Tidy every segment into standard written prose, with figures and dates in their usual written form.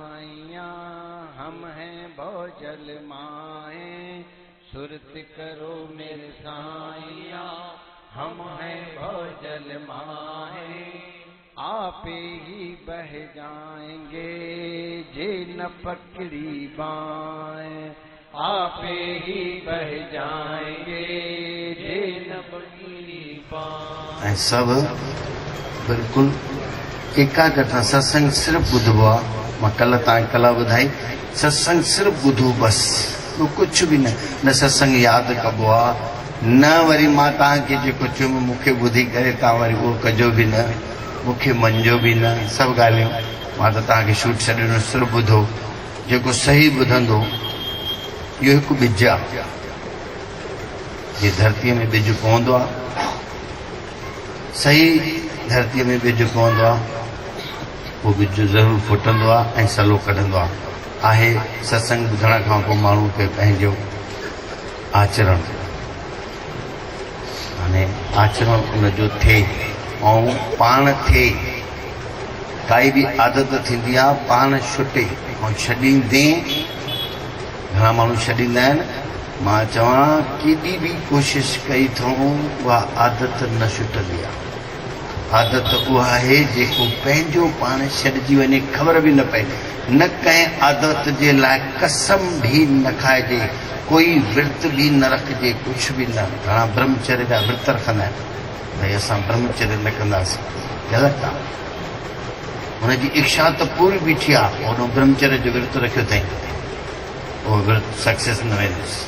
साइया हम हैं भौजल माए सुरत करो मेरे साइया हम हैं भौजल माए आपे ही बह जाएंगे जे न पकड़ी बाएं आपे ही बह जाएंगे जे न पकड़ी बाएं। सब बिल्कुल एकाग्रता सत्संग सिर्फ ॿुधबो आहे। मां कल तव्हांखे कला ॿुधाई सत्संग सिर्फ ॿुधो बस ॿियो कुझु बि न सत्संग यादि कबो आहे न वरी मां तव्हांखे जेको चयुमि मूंखे ॿुधी करे तव्हां वरी उहो कजो बि न मूंखे मञिजो बि न सभु ॻाल्हियूं मां त तव्हांखे शूट छॾियो सिर्फ ॿुधो जेको सही ॿुधंदो इहो हिकु ॿिज आहे जे धरतीअ में ॿिज पवंदो आहे सही धरतीअ में ॿिज पवंदो आहे उहो ॿिज ज़रूरु फुटंदो आहे ऐं सलो कढंदो आहे सत्संग ॿुधण खां पोइ माण्हू खे पंहिंजो आचरण हाणे आचरण उनजो थिए ऐं पाण थिए काई बि आदत थींदी आहे पाण छुटे ऐं छॾींदे घणा माण्हू छॾींदा आहिनि मां चवां केॾी बि कोशिशि कई अथऊं उहा आदत न छुटंदी आहे आदत उहा आहे जेको पंहिंजो पाण छॾिजी वञे ख़बर बि न पए न कंहिं आदत जे लाइ कसम बि न खाइजे कोई विर्त बि न रखिजे कुझु बि न घणा ब्रह्मचर्य जा विर्त रखंदा आहिनि भई असां ब्रह्मचर्य न कंदासीं ग़लति आहे हुनजी इच्छा त पूरी बीठी आहे हुन ब्रह्मचर्य जो विर्त रखियो अथई उहो विर्त सक्सेस न वेंदुसि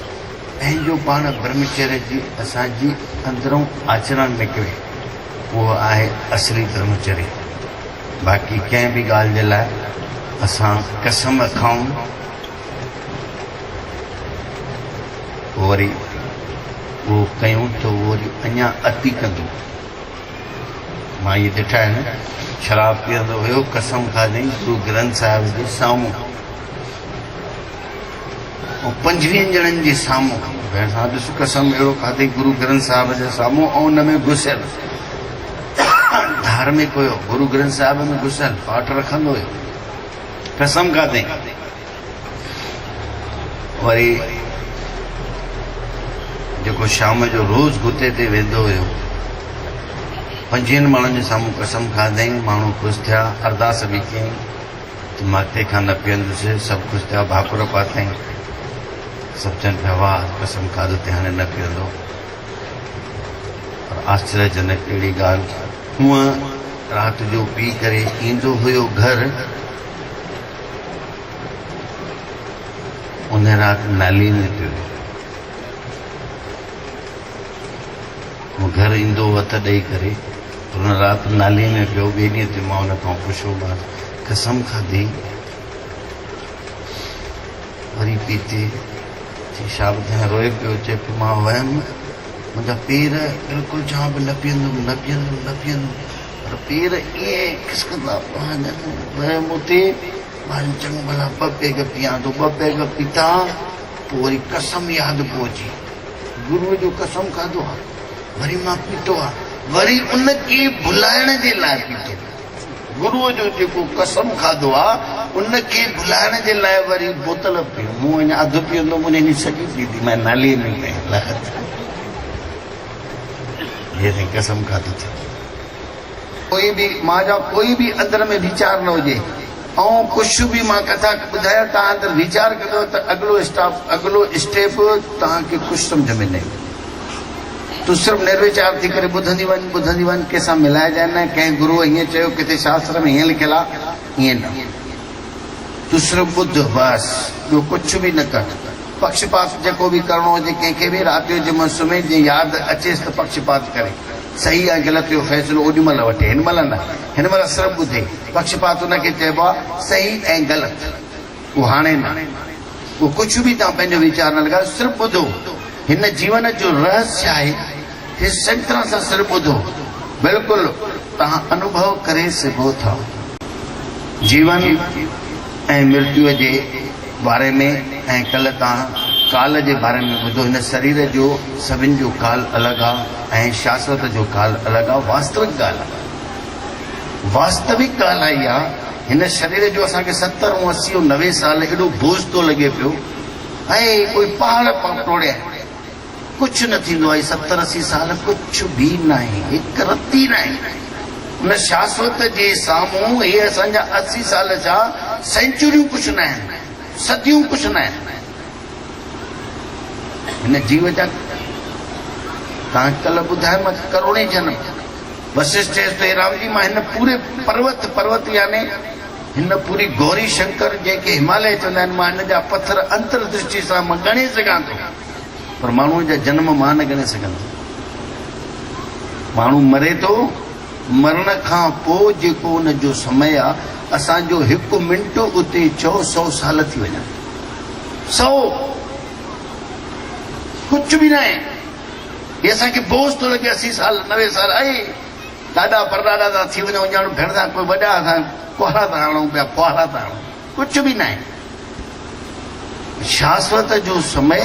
पंहिंजो पाण ब्रह्मचर्य जी असांजी अंदरूं आचरण निकिरे उहो आहे असली ब्रह्मचर्य बाक़ी कंहिं बि ॻाल्हि जे लाइ असां कसम खाऊं वरी उहो कयूं त उहो वरी अञा अति कंदो मां इहे ॾिठा आहिनि शराब पीअंदो हुयो कसम खाधई गुरु ग्रंथ साहिब जे साम्हूं ऐं 25 ॼणनि जे साम्हूं भेण सां ॾिस कसम अहिड़ो खाधई गुरु ग्रंथ साहिब जे साम्हूं ऐं हुन में घुसियल धार्मिक हुयो गुरु ग्रंथ साहिब में घुसियल पाठ रखंदो हुयो कसम खाधई वरी जेको शाम जो रोज़ गुते ते वेंदो हुयो 25 माण्हुनि जे साम्हूं कसम खाधई माण्हू ख़ुशि थिया अरदास बि कयईं त मां तंहिंखां न पीअंदुसि सभु ख़ुशि थिया भाकुर पातई सभु चवनि पिया वाह कसम खाधो ते हाणे न पीअंदो पर आश्चर्यजनक अहिड़ी ॻाल्हि हूअं राति जो पी करे ईंदो हुयो घर उन राति नाली में पियो घर ईंदो हथ ॾेई करे हुन राति नाली में पियो ॿिए ॾींहं ते मां हुन खां पुछियोमांसि कसम खाधी वरी पीते छा ॿुधायां रोए पियो चए पियो मां वयमि मुंहिंजा पेर बिल्कुलु चवां पई न पीअंदुमि पर पेर ईअं खिसकंदा वयमि उते मां चङो भला 2 पैग पीआं थो 2 पैग पीता पोइ वरी कसम यादि पोइ अची गुरूअ जो कसम खाधो आहे वरी मां पीतो आहे वरी उनखे भुलाइण जे लाइ पीतो गुरूअ जो जेको कसम खाधो आहे उनखे भुलाइण जे लाइ वरी बोतल पियो मूं अञा अधु पीअंदो मुंहिंजी सॼी पीती मां नालीअ में कई कसम खाधो थी कोई बि मां जा कोई बि अंदर में वीचार न हुजे ऐं कुझु बि मां कथा ॿुधायां तव्हां अंदरि वीचार कंदो त अॻिलो स्टेप तव्हांखे कुझु सम्झ में न ईंदो तूं सिर्फ़ु निर्विचार थी करे ॿुधंदी वञ कंहिंसां मिलाइजाए न कंहिं गुरूअ हीअं चयो किथे शास्त्र में हीअं लिखियलु आहे ईअं न तूं सिर्फ़ु ॿुध बसि ॿियो कुझु बि न कर पक्षपात जेको बि करिणो हुजे कंहिंखे बि राति जो जंहिंमहिल सुम्हे जीअं यादि अचेसि त पक्षपात करे सही आहे ग़लति जो फ़ैसिलो ओॾीमहिल वठे हिनमहिल न हिनमहिल सिर्फ़ु ॿुधे पक्षपात हुनखे चइबो आहे सही ऐं ग़लति उहो हाणे न उहो कुझु बि तव्हां पंहिंजो वीचार न लॻायो सिर्फ़ु ॿुधो हिन जीवन जो रहस्य आहे हे चङी तरह सां सिर्फ़ु ॿुधो बिल्कुलु तव्हां अनुभव करे सघो था जीवन ऐं मृत्युअ जे बारे में ऐं कल्ह तव्हां काल जे बारे में ॿुधो हिन शरीर जो सभिनि जो काल अलॻि आहे ऐं शाश्वत जो काल अलॻि आहे वास्तविक ॻाल्हि आहे वास्तविक ॻाल्हि आई आहे हिन शरीर जो असांखे 70 ऐं 80 ऐं 90 साल एॾो बोझ थो लॻे पियो ऐं कोई पहाड़ टोड़िया कुझु न थींदो आहे 70 80 साल कुझु बि न आहे हिकु रती न आहे उन शाश्वत जे साम्हूं इहे असांजा 80 साल छा सेंचुरियूं कुझु न आहिनि सदियूं कुझु न आहिनि हिन जीव जा तव्हांखे कल्ह ॿुधायो मां करोड़े जन्म वशिष्ठ चएसि राम जी मां हिन पूरे पर्वत यानी हिन पूरी गौरी शंकर जंहिंखे हिमालय चवंदा आहिनि मां हिन जा पत्थर अंतरदृष्टि सां मां ॻणे सघां थो पर माण्हूअ जा जन्म मां न ॻणे सघंदो माण्हू मरे थो मरण खां पोइ जेको उन जो समय आहे असांजो 1 मिंट उते 100 साल थी वञनि 100 कुझु बि न आहे हे असांखे बोझ थो लॻे 80 साल 90 साल आहे ॾाढा परॾाॾा था थी वञूं ॼण भेण सां कोई वॾा असां कुआरा था हणूं पिया फुआरा था हणूं कुझु बि न आहे शाश्वत जो समय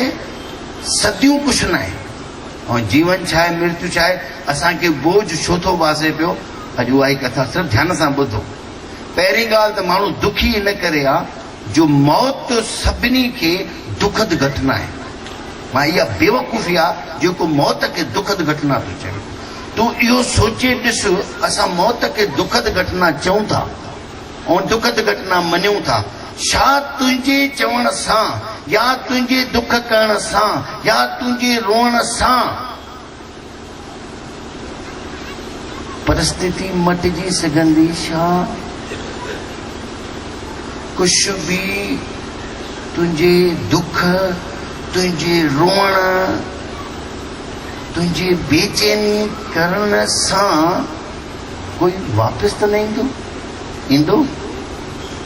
सदियूं कुझु न आहे ऐं जीवन छा आहे मृत्यु छा आहे असांखे बोझ छो थो बासे पियो अॼु उहा ई कथा सिर्फ़ु ध्यान सां ॿुधो पहिरीं ॻाल्हि त माण्हू दुखी इन करे आहे जो मौत सभिनी खे दुखद घटना आहे मां इहा बेवकूफ़ी आहे जेको मौत खे दुखद घटना थो चए तूं इहो सोचे ॾिस असां मौत खे दुखद घटना चऊं था ऐं दुखद घटना मञूं था छा तुंहिंजे चवण सां या तुंहिंजे दुख करण सां या तुंहिंजे रोअण सां परिस्थिति मटिजी सघंदी छा कुझु बि तुंहिंजे दुख तुंहिंजे रोअण तुंहिंजे बेचैनी करण सां कोई वापसि त न ईंदो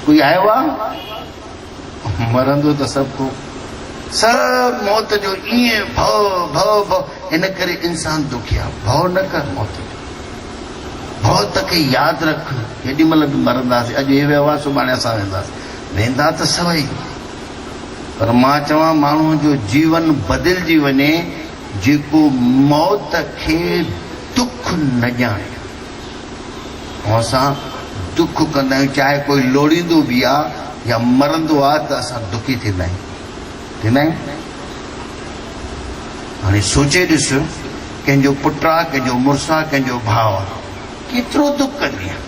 कोई आयो आहे मरंदो त सभु सभु मौत जो ईअं भव इन करे इंसान दुखी आहे भव न कर मौत जो भव त खे यादि रख केॾी महिल बि मरंदासीं अॼु हे वियो आहे सुभाणे असां वेंदासीं वेंदा त सभई पर मां चवां माण्हूअ जो जीवन बदिलजी वञे जेको मौत खे दुख न ॼाणे ऐं असां दुख कंदा आहियूं चाहे कोई लोड़ींदो बि आहे या मरंदो आहे त असां दुखी थींदा आहियूं हाणे सोचे ॾिस कंहिंजो पुटु आहे कंहिंजो मुड़ुसु आहे कंहिंजो भाउ आहे केतिरो दुख कंदी आहे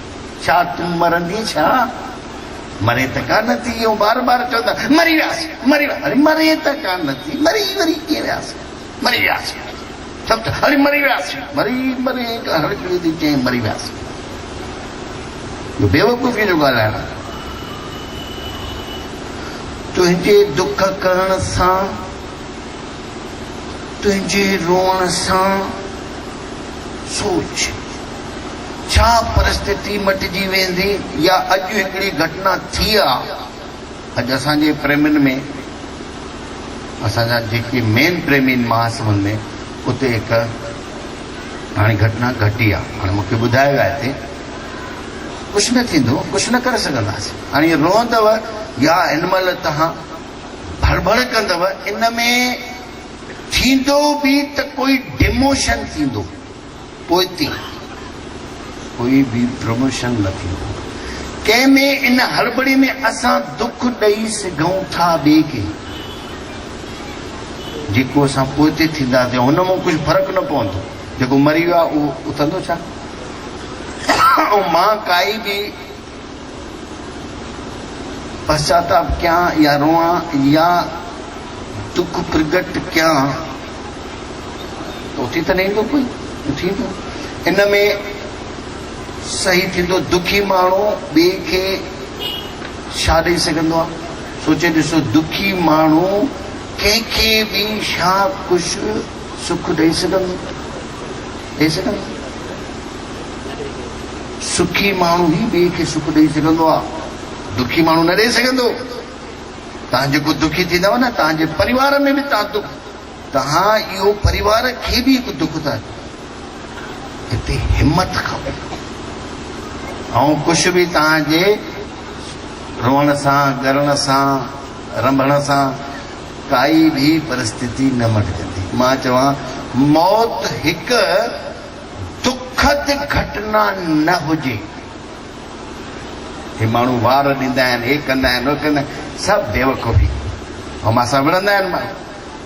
छा तूं मरंदी छा मरे त कान थी ऐं बार बार चवंदा मरी वियासीं अरे मरे त कान थी मरी कीअं वियासीं मरी वियासीं सभु अरे मरी वियासीं मरी हर थी चई मरी वियासीं बेवकूफ़ी जो ॻाल्हाइण तुंहिंजे दुख करण सां तुंहिंजे रोअण सां सोच छा परिस्थिति मटिजी वेंदी या अॼु हिकिड़ी घटना थी आहे अॼु असांजे प्रेमियुनि में असांजा जेके मेन प्रेमी महासमुंद में उते हिकु हाणे घटना घटी आहे हाणे मूंखे ॿुधायो आहे हिते कुझु न थींदो कुझु न करे सघंदासीं हाणे इहो रोअंदव या हिन महिल तव्हां भड़बड़ कंदव इन में थींदो बि त कोई डिमोशन थींदो पोइ कोई बि प्रमोशन न थींदो कंहिंमें इन हड़बड़ी में असां दुख ॾेई सघूं था ॿिए खे जेको असां पोइ थींदासीं हुन मां कुझु फ़र्क़ु न पवंदो जेको मरी वियो आहे उहो उथंदो छा ऐं मां काई बि पश्चाताप कयां या रोआं या दुख प्रगट कयां उथी त न ईंदो कोई थींदो इन में सही थींदो दुखी माण्हू ॿिए खे छा ॾेई सघंदो आहे सोचे ॾिसो दुखी माण्हू कंहिंखे बि छा कुझु सुख ॾेई सघंदो सुखी माण्हू ई ॿिए खे सुख ॾेई सघंदो आहे दुखी माण्हू न ॾेई सघंदो तव्हां जेको दुखी थींदव न तव्हांजे परिवार में बि तव्हां दुख तव्हां इहो परिवार खे बि हिकु दुख था हिते हिमत खपे ऐं कुझु बि तव्हांजे रोअण सां ॻरण सां रंभण सां काई बि परिस्थिति न मटिजंदी मां चवां मौत हिकु दुखद घटना न हुजे हे माण्हू वार ॾींदा आहिनि, हे कंदा आहिनि, हो कंदा आहिनि, सभु बेवकूफ़ी। ऐं मां सां विढ़ंदा आहिनि, मां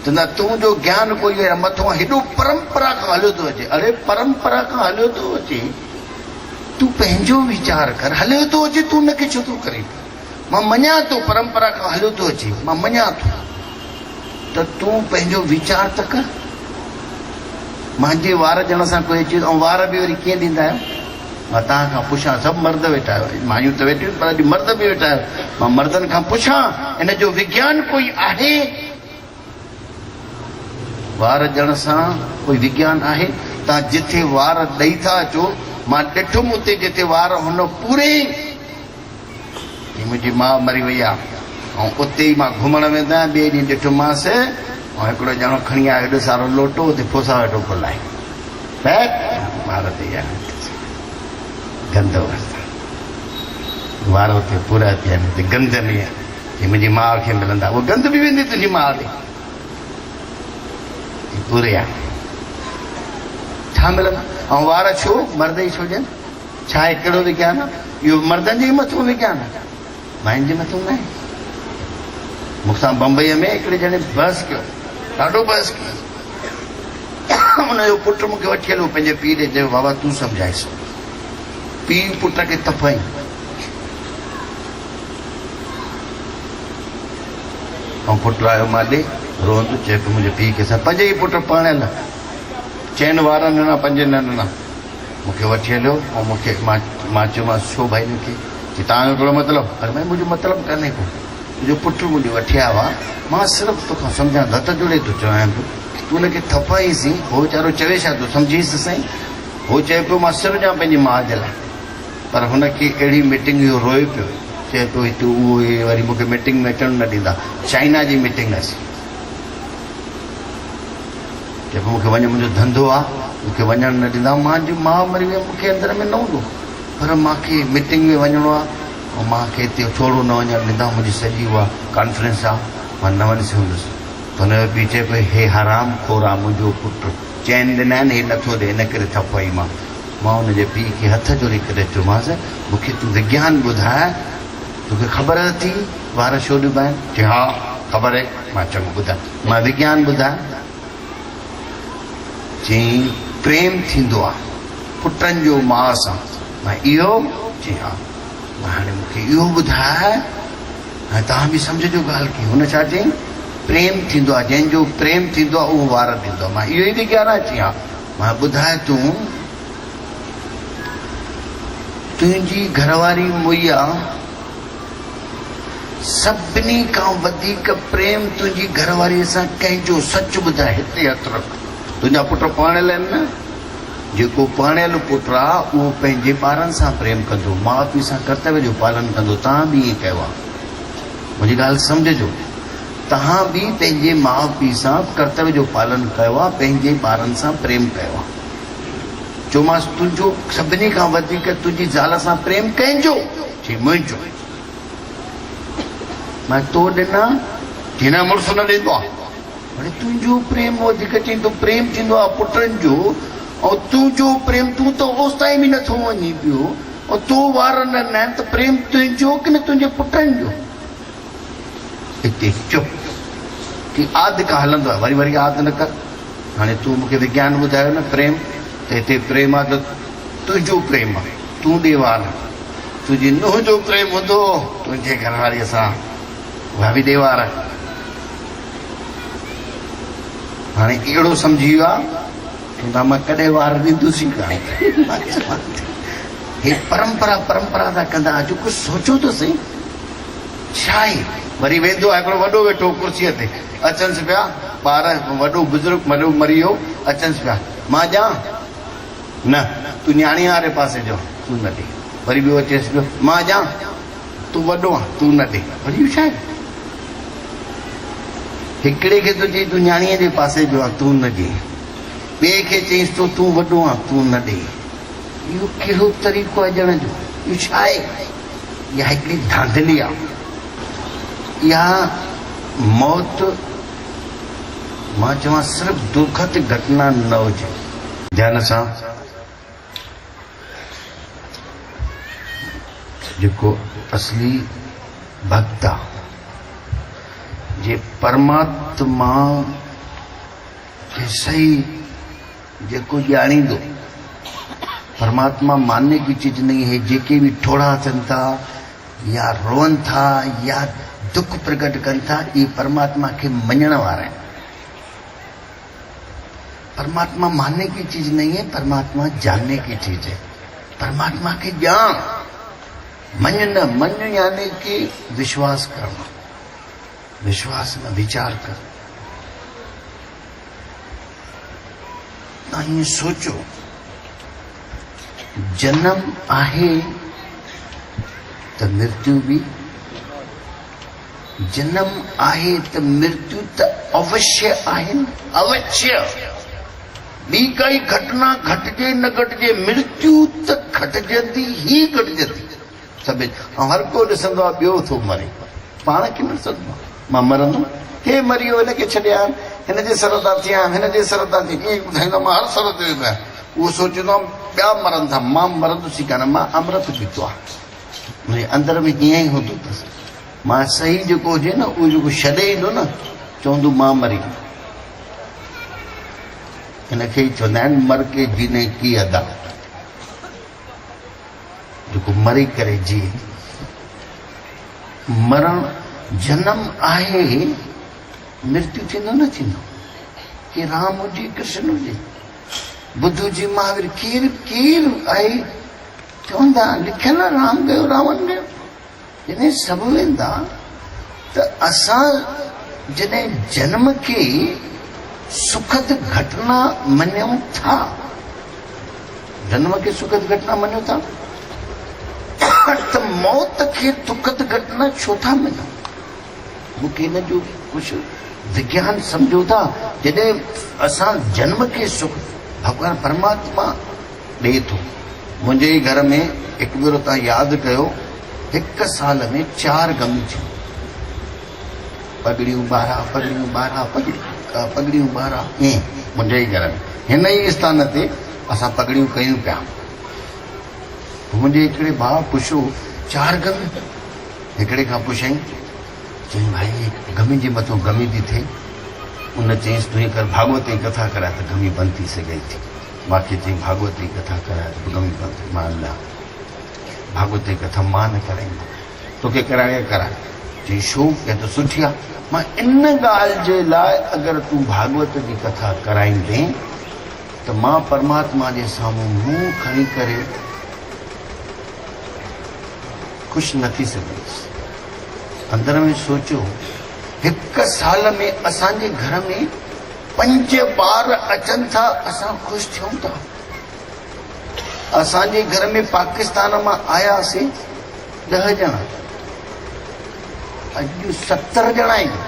चवंदा तुंहिंजो ज्ञान कोई मथां हेॾो परंपरा खां हलियो थो अचे। अरे परंपरा खां हलियो थो अचे, तूं पंहिंजो वीचार कर। हलियो थो अचे तूं हुनखे छो थो करे? मां मञा थो परंपरा खां हलियो थो अचे, मां मञा थो, त तूं पंहिंजो वीचार त कर। मुंहिंजे वार ॼण सां कोई अचे ऐं वार बि वरी कीअं ॾींदा आहियो? मां तव्हां खां पुछां, सभु मर्द वेठा आहियो, मायूं त वेठियूं पर अॼु मर्द बि वेठा आहियो, मां मर्दनि खां पुछां इन जो विज्ञान कोई आहे? वार ॼण सां कोई विज्ञान आहे? तव्हां जिथे वार ॾेई था अचो, मां ॾिठुमि उते जिथे वार हुन पूरे, मुंहिंजी माउ मरी वई आहे ऐं उते ई मां घुमण वेंदो आहियां, ॿिए ॾींहुं ॾिठोमांसि ऐं हिकिड़ो ॼणो खणी आयो हेॾो सारो लोटो, उते फोसा वेठो फुलाए वार ते गंद वरिता, वार उते पूरा थिया आहिनि, गंद में मुंहिंजी माउ खे मिलंदा, उहो गंद बि वेंदी तुंहिंजी माउ ॾे, पूरे आहे छा मिलंदा? ऐं वार छो मर्द ई छो ॾियनि? छा आहे, कहिड़ो विज्ञान आहे इहो? मर्दनि जे मथां विज्ञान आहे, मायुनि जे मथां न आहे। मूंसां बम्बईअ में हिकिड़े ॼणे बहस कयो, ॾाढो बहस कयो। हुनजो पुटु मूंखे वठी हलियो पंहिंजे पीउ ॾे, चयो बाबा तूं सम्झाइसि। पीउ पुट खे तफ़ाई, ऐं पुटु आयो मां ॾे रोअंदो, चए पियो मुंहिंजे पीउ खे सां, पंज ई पुट पढ़ियल, चइनि वार नंढा पंज नंढा, मूंखे वठी हलियो ऐं मूंखे मां चयोमांसि छो भाई मूंखे? तव्हांजो कहिड़ो मतिलबु? अरे भाई मुंहिंजो मतिलबु कान्हे को, तुंहिंजो पुटु मुंहिंजो वठी आयो आहे, मां सिर्फ़ु तोखां सम्झां, हथ जोड़े थो चवां पियो, तूं हुनखे थपाईसीं, हो वीचारो चवे छा तूं सम्झीसि साईं? हो चए पियो मां सिर ॾियां पंहिंजी माउ जे लाइ, पर हुनखे अहिड़ी मीटिंग इहो रोए पियो, चए पियो हिते उहो वरी मूंखे मीटिंग में अचणु न ॾींदा, चाइना जी मीटिंग हुअसि, चए पियो मूंखे वञ, मुंहिंजो धंधो आहे, मूंखे वञणु न ॾींदा, मुंहिंजी माउ मरी वई, मूंखे अंदर में न हूंदो, पर मूंखे मीटिंग में वञिणो आहे ऐं मूंखे हिते छोड़ो न वञणु ॾींदा, मुंहिंजी सॼी उहा कॉन्फ्रेंस आहे, मां न वञी सघंदुसि। त हुनजो पीउ चए पियो हे हराम खोर आहे मुंहिंजो पुटु, चैन ॾिना आहिनि, हे नथो ॾे, इन करे थपाई। मां हुनजे पीउ खे हथ जोड़े करे चयोमांसि मूंखे तूं विज्ञान ॿुधाए, तोखे ख़बर थी वार छो ॾिबा आहिनि? चई हा ख़बर आहे। मां चङो ॿुधाए, मां विज्ञान ॿुधाए। चई प्रेम थींदो आहे पुटनि जो माउ सां। मां इहो? चई हा। मां हाणे मूंखे इहो ॿुधाए, ऐं तव्हां बि सम्झिजो ॻाल्हि खे। हुन छा चई? प्रेम थींदो आहे, जंहिंजो प्रेम थींदो आहे उहो वार ॾींदो आहे। मां इहो ई विज्ञान आहे? चई हा। मां ॿुधाए तूं तुंहिंजी घरवारी मुइया सभिनी खां वधीक प्रेम तुंहिंजी घरवारीअ सां कंहिंजो? सच ॿुधाए, हिते हथ रख। तुंहिंजा पुट पढ़ियल आहिनि न? जेको पढ़ियल पुटु आहे उहो पंहिंजे ॿारनि सां प्रेम कंदो, माउ पीउ सां कर्तव्य जो पालन कंदो। तव्हां बि ईअं कयो आहे, मुंहिंजी ॻाल्हि सम्झिजो, तव्हां बि पंहिंजे माउ पीउ सां कर्तव्य जो पालन कयो आहे, पंहिंजे ॿारनि सां प्रेम कयो आहे। चयोमांसि तुंहिंजो सभिनी खां वधीक तुंहिंजी ज़ाल सां प्रेम कंहिंजो? चई मुंहिंजो। मां तो ॾिना? चई न मुड़ुसु न ॾींदो आहे। हाणे तुंहिंजो प्रेम वधीक चईंदो प्रेम थींदो आहे पुटनि जो, ऐं तुंहिंजो प्रेम तूं त ओसि ताईं बि नथो वञी पियो, ऐं तो वार न आहिनि त प्रेम तुंहिंजो की न तुंहिंजे पुटनि जो? हिते चुप की आदि का हलंदो आहे, वरी वरी आदि न कर। हाणे तूं मूंखे विज्ञान ॿुधायो न प्रेम, त हिते प्रेम आहे त तुंहिंजो प्रेम आहे, तूं ॾे वार। तुंहिंजी नुंहुं जो प्रेम हूंदो तुंहिंजे घरवारीअ सां, उहा बि ॾे वार। हाणे अहिड़ो सम्झी वियो आहे चवंदा मां कॾहिं वार ॾींदुसि कान। हे परंपरा परंपरा था कंदा अचो, कुझु सोचो त सही छा आहे। वरी वेंदो आहे हिकिड़ो वॾो वेठो कुर्सीअ ते, अचनिसि पिया ॿार, वॾो बुज़ुर्ग वॾो मरी वियो, अचनिसि पिया। मां ॾियां? न, तूं न्याणी वारे पासे जो, तूं न ॾे। वरी ॿियो अचेसि पियो, मां ॾियां? तूं वॾो आहे, तूं न ॾे। वरी इहो छा आहे? हिकिड़े खे थो चई तूं न्याणीअ जे पासे जो आहे, तूं न ॾे। ॿिए खे चईसि तो तूं वॾो आहे, तूं न ॾे। इहो कहिड़ो तरीक़ो आहे ॾियण जो? इहो छा आहे? इहा हिकिड़ी धांधली आहे। इहा मौत मां चवां सिर्फ़ु दुखद घटना न हुजे। ध्यान सां जेको असली भक्त आहे, जे परमात्मा खे सही जेको ॼाणींदो। परमात्मा मानने की चीज नहीं है। जेके भी ठोड़ा अचनि था या रोअन था या दुख प्रकट कनि था, ये परमात्मा के मञण वारा हैं। परमात्मा मानने की चीज नहीं है, परमात्मा जानने की चीज है। परमात्मा के जान, मन यानी कि विश्वास करना, विश्वास में विचार कर। ना ये सोचो जन्म आहे तो मृत्यु भी, जन्म आहे तो मृत्यु तो अवश्य आहे, अवश्य। बी काई घटना घटजे न घटजे, मृत्यु तो घटजंदी ही घटजंदी। सब हर को ॾिसंदो आहे ॿियो थो मरे, पाण खे न ॾिसंदो आहे मां मरंदुमि, हे मरी वियो हिनखे छॾिया, हिन जे सर था थिया, हिन जे सर था थिया, ईअं ॿुधाईंदो मां हर सर ते वियो आहियां। उहो सोचींदो आहे ॿिया मरनि था, मां मरंदुसि कान, मां अमृत पीतो आहे, मुंहिंजे अंदर में हीअं ई हूंदो अथसि। मां सही जेको हुजे न उहो जेको छॾे ईंदो न, चवंदो मां मरी। हिनखे ई चवंदा आहिनि मर के जीने की अदा, जेको मरी करे जीए। मरण जन्म आहे, मृत्यु थींदो न थींदो। कि राम हुजे कृष्ण हुजे, बुद्ध जी महावीर, केर केर आहे चवंदा लिखियल राम गयो रावण गयो। जॾहिं सभु वेंदा त असां जॾहिं जन्म खे सुखद घटना मञूं था, जन्म खे सुखद घटना मञूं था, त मौत खे दुखद घटना छो था मञूं? मूंखे हिन जो कुझु विज्ञान सम्झो था। जॾहिं असां जन्म खे सुख भगवान परमात्मा ॾे थो। मुंहिंजे घर में हिकु भेरो तव्हां यादि कयो, हिकु साल में 4 गमी थियूं, पगड़ियूं ॿारहं, पगड़ियूं ॿारहं, पगड़ियूं ॿारहं, ईअं मुंहिंजे ई घर में हिन ई स्थान ते असां पगड़ियूं कयूं पिया। मुंहिंजे हिकिड़े भाउ पुछियो 4 गमी? हिकिड़े खां पुछियईं, चई भाई गमी जे मथां गमी थी थिए। उन चयईंसि तूं कर भागवत जी कथा कराए त गमी बंदि थी सघे थी। मूंखे चई भागवत जी कथा कराए त गमी बंदि थी। मां अलाह भागवत जी कथा मां न कराईंदो, तोखे कराए कराए। चई छो? के त सुठी आहे। मां इन ॻाल्हि जे लाइ अगरि तूं भागवत जी कथा कराईंदे त मां परमात्मा जे साम्हूं मुंहुं खणी करे ख़ुशि न थी सघंदुसि। अंदर में सोचो, हिकु साल में असांजे घर में 5 ॿार अचनि था, असां ख़ुशि थियूं था। असांजे घर में पाकिस्तान मां आयासीं 10 ॼणा, अॼु 70 ॼणा आहिनि।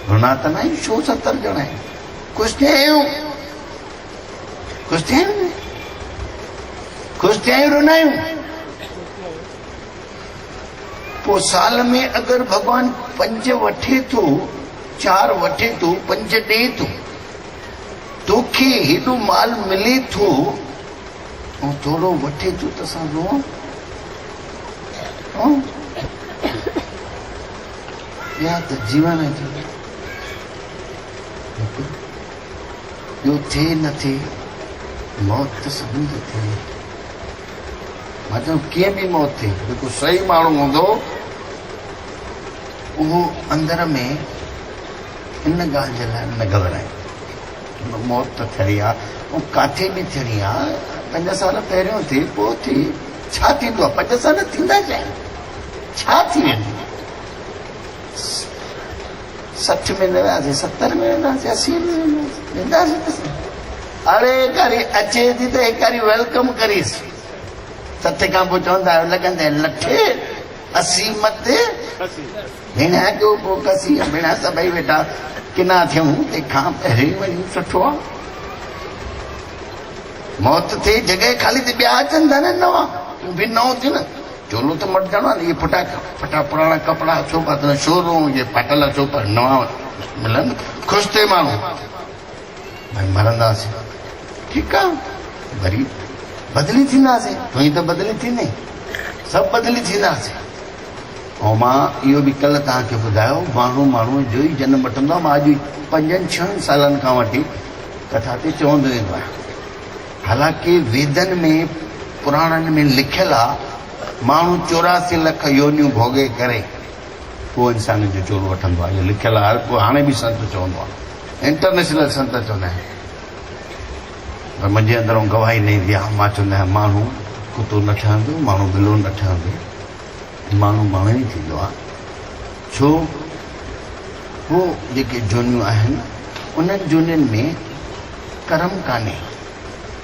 रुना त न आहियूं, छो 70 ॼणा आहिनि? ख़ुशि थिया आहियूं, ख़ुशि थिया आहियूं, ख़ुशि थिया आहियूं, रुना आहियूं। पोइ साल में अगरि भॻवान 5 वठे थो, 4 वठे थो, 5 ॾे थो, तोखे हेॾो माल मिले थो ऐं थोरो वठे थो त असां रोऊं? या त जीवन जो ॿियो थिए न थिए, मौत त सभिनी खे थिए। मां चवां कीअं बि मौत थिए, जेको सही माण्हू हूंदो उहो अंदर में इन ॻाल्हि जे लाइ न घबराए। मौत त थियणी आहे, ऐं किथे बि थियणी आहे। 5 साल पहिरियों थिए, पोइ थिए, छा थींदो आहे? 5 साल थींदा छा? छा थी वेंदो? 60 में न वियासीं, 70 में वेंदासीं, 80 में वेंदासीं। अरे कारी अचे थी त हिकु वारी वेलकम करीसि। 7 खां पोइ चवंदा आहियो लॻंदे लठे 80 मथे भेण जो पोइ कसी भेण सभई वेठा किना थियूं, तंहिंखां पहिरीं वरी सुठो आहे। मौत थिए जॻह ख़ाली त ॿिया अचनि था न नवां, बि नओं थियो न। चोलो त मटिजणो आहे न, इहे फटा पुराणा कपिड़ा सोफा त शोरूम जे फाटल सोफा नवां मिलनि, ख़ुशि थिए माण्हू। भई मरंदासीं, ठीकु आहे, वरी बदिली थींदासीं, तूं त बदिली थींदे। सभु बदिली थींदासीं। ऐं मां इहो बि कल्ह तव्हांखे ॿुधायो, माण्हू जो ई जनम वठंदो आहे। मां अॼु 5-6 सालनि खां वठी कथा ते चवंदो वेंदो आहियां। हालांकि वेदनि में पुराणनि में लिखियलु आहे, माण्हू 84 लख योनियूं भोगे करे पोइ इंसान जो चोर वठंदो आहे। इहो लिखियलु आहे, हर को हाणे बि संत चवंदो आहे, इंटरनेशनल संत चवंदा आहिनि। पर मुंहिंजे अंदरों गवाही न ईंदी आहे। मां चवंदो आहियां माण्हू कुतो न ठहंदो, माण्हू बिलो न ठहंदो, माण्हू ई थींदो आहे। छो उहो जेके जोनियूं आहिनि उन्हनि जोनियुनि में कर्म कान्हे।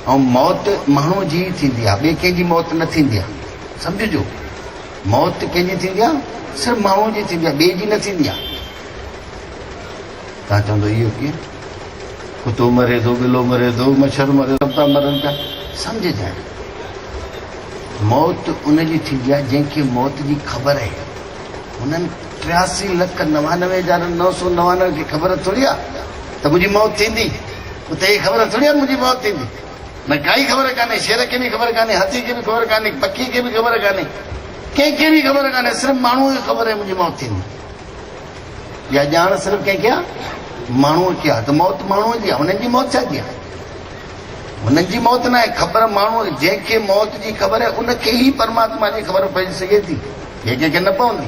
ऐं मौत माण्हू जी थींदी आहे, ॿिए कंहिंजी मौत न थींदी आहे। सम्झिजो, मौत कंहिंजी थींदी आहे, सिर्फ़ु माण्हू जी थींदी आहे, ॿिए जी न थींदी आहे। तव्हां चवंदो इहो कीअं? कुतो मरे थो, बिलो मरे थो, मच्छर मरे थो, सभु मरनि था। सम्झजांइ, मौत उनजी थींदी आहे जंहिंखे मौत जी ख़बर आहे। उन्हनि 83,99,999 खे ख़बर थोरी आहे त मुंहिंजी मौत थींदी। उते ख़बर थोरी आहे मुंहिंजी मौत थींदी। न काई ख़बर कान्हे, शेर खे बि ख़बर कान्हे, हाथी खे बि ख़बर कान्हे, पखी खे बि ख़बर कान्हे, कंहिंखे बि ख़बर कान्हे। सिर्फ़ु माण्हू खे ख़बर आहे मुंहिंजी मौत थींदी। इहा ॼाण सिर्फ़ु कंहिंखे आहे? माण्हूअ खे आहे। त मौत माण्हूअ जी आहे, हुननि जी मौत छा जी आहे? हुननि जी मौत न आहे, ख़बर माण्हू। जंहिंखे मौत जी ख़बर आहे उनखे ई परमात्मा जी ख़बर पइजी सघे थी, कंहिंखे न पवंदी।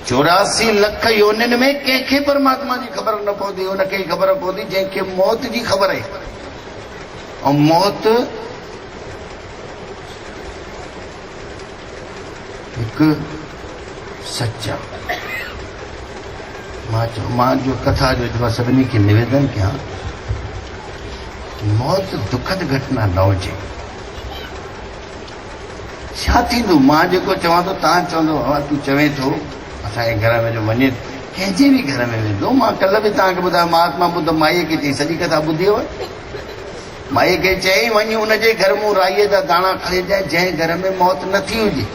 84 लख योनियुनि में कंहिंखे परमात्मा जी ख़बर न पवंदी, उनखे ई ख़बर पवंदी जंहिंखे मौत जी ख़बर आहे। ऐं मौत हिकु सच आहे। मां जो कथा जो सभिनी खे निवेदन कयां, मौत दुखद घटना न हुजे। छा थींदो? मां जेको चवां थो तव्हां चवंदो तूं चवे थो असांजे घर में जो वञे, कंहिंजे बि घर में वेंदो। मां कल्ह बि तव्हांखे ॿुधायो, महात्मा ॿुध माईअ खे चई, सॼी कथा ॿुधी हुई। माईअ खे चई वञी उनजे घर मूं राईअ जा दाणा खणी अचाए जंहिं घर में मौत न थी हुजे।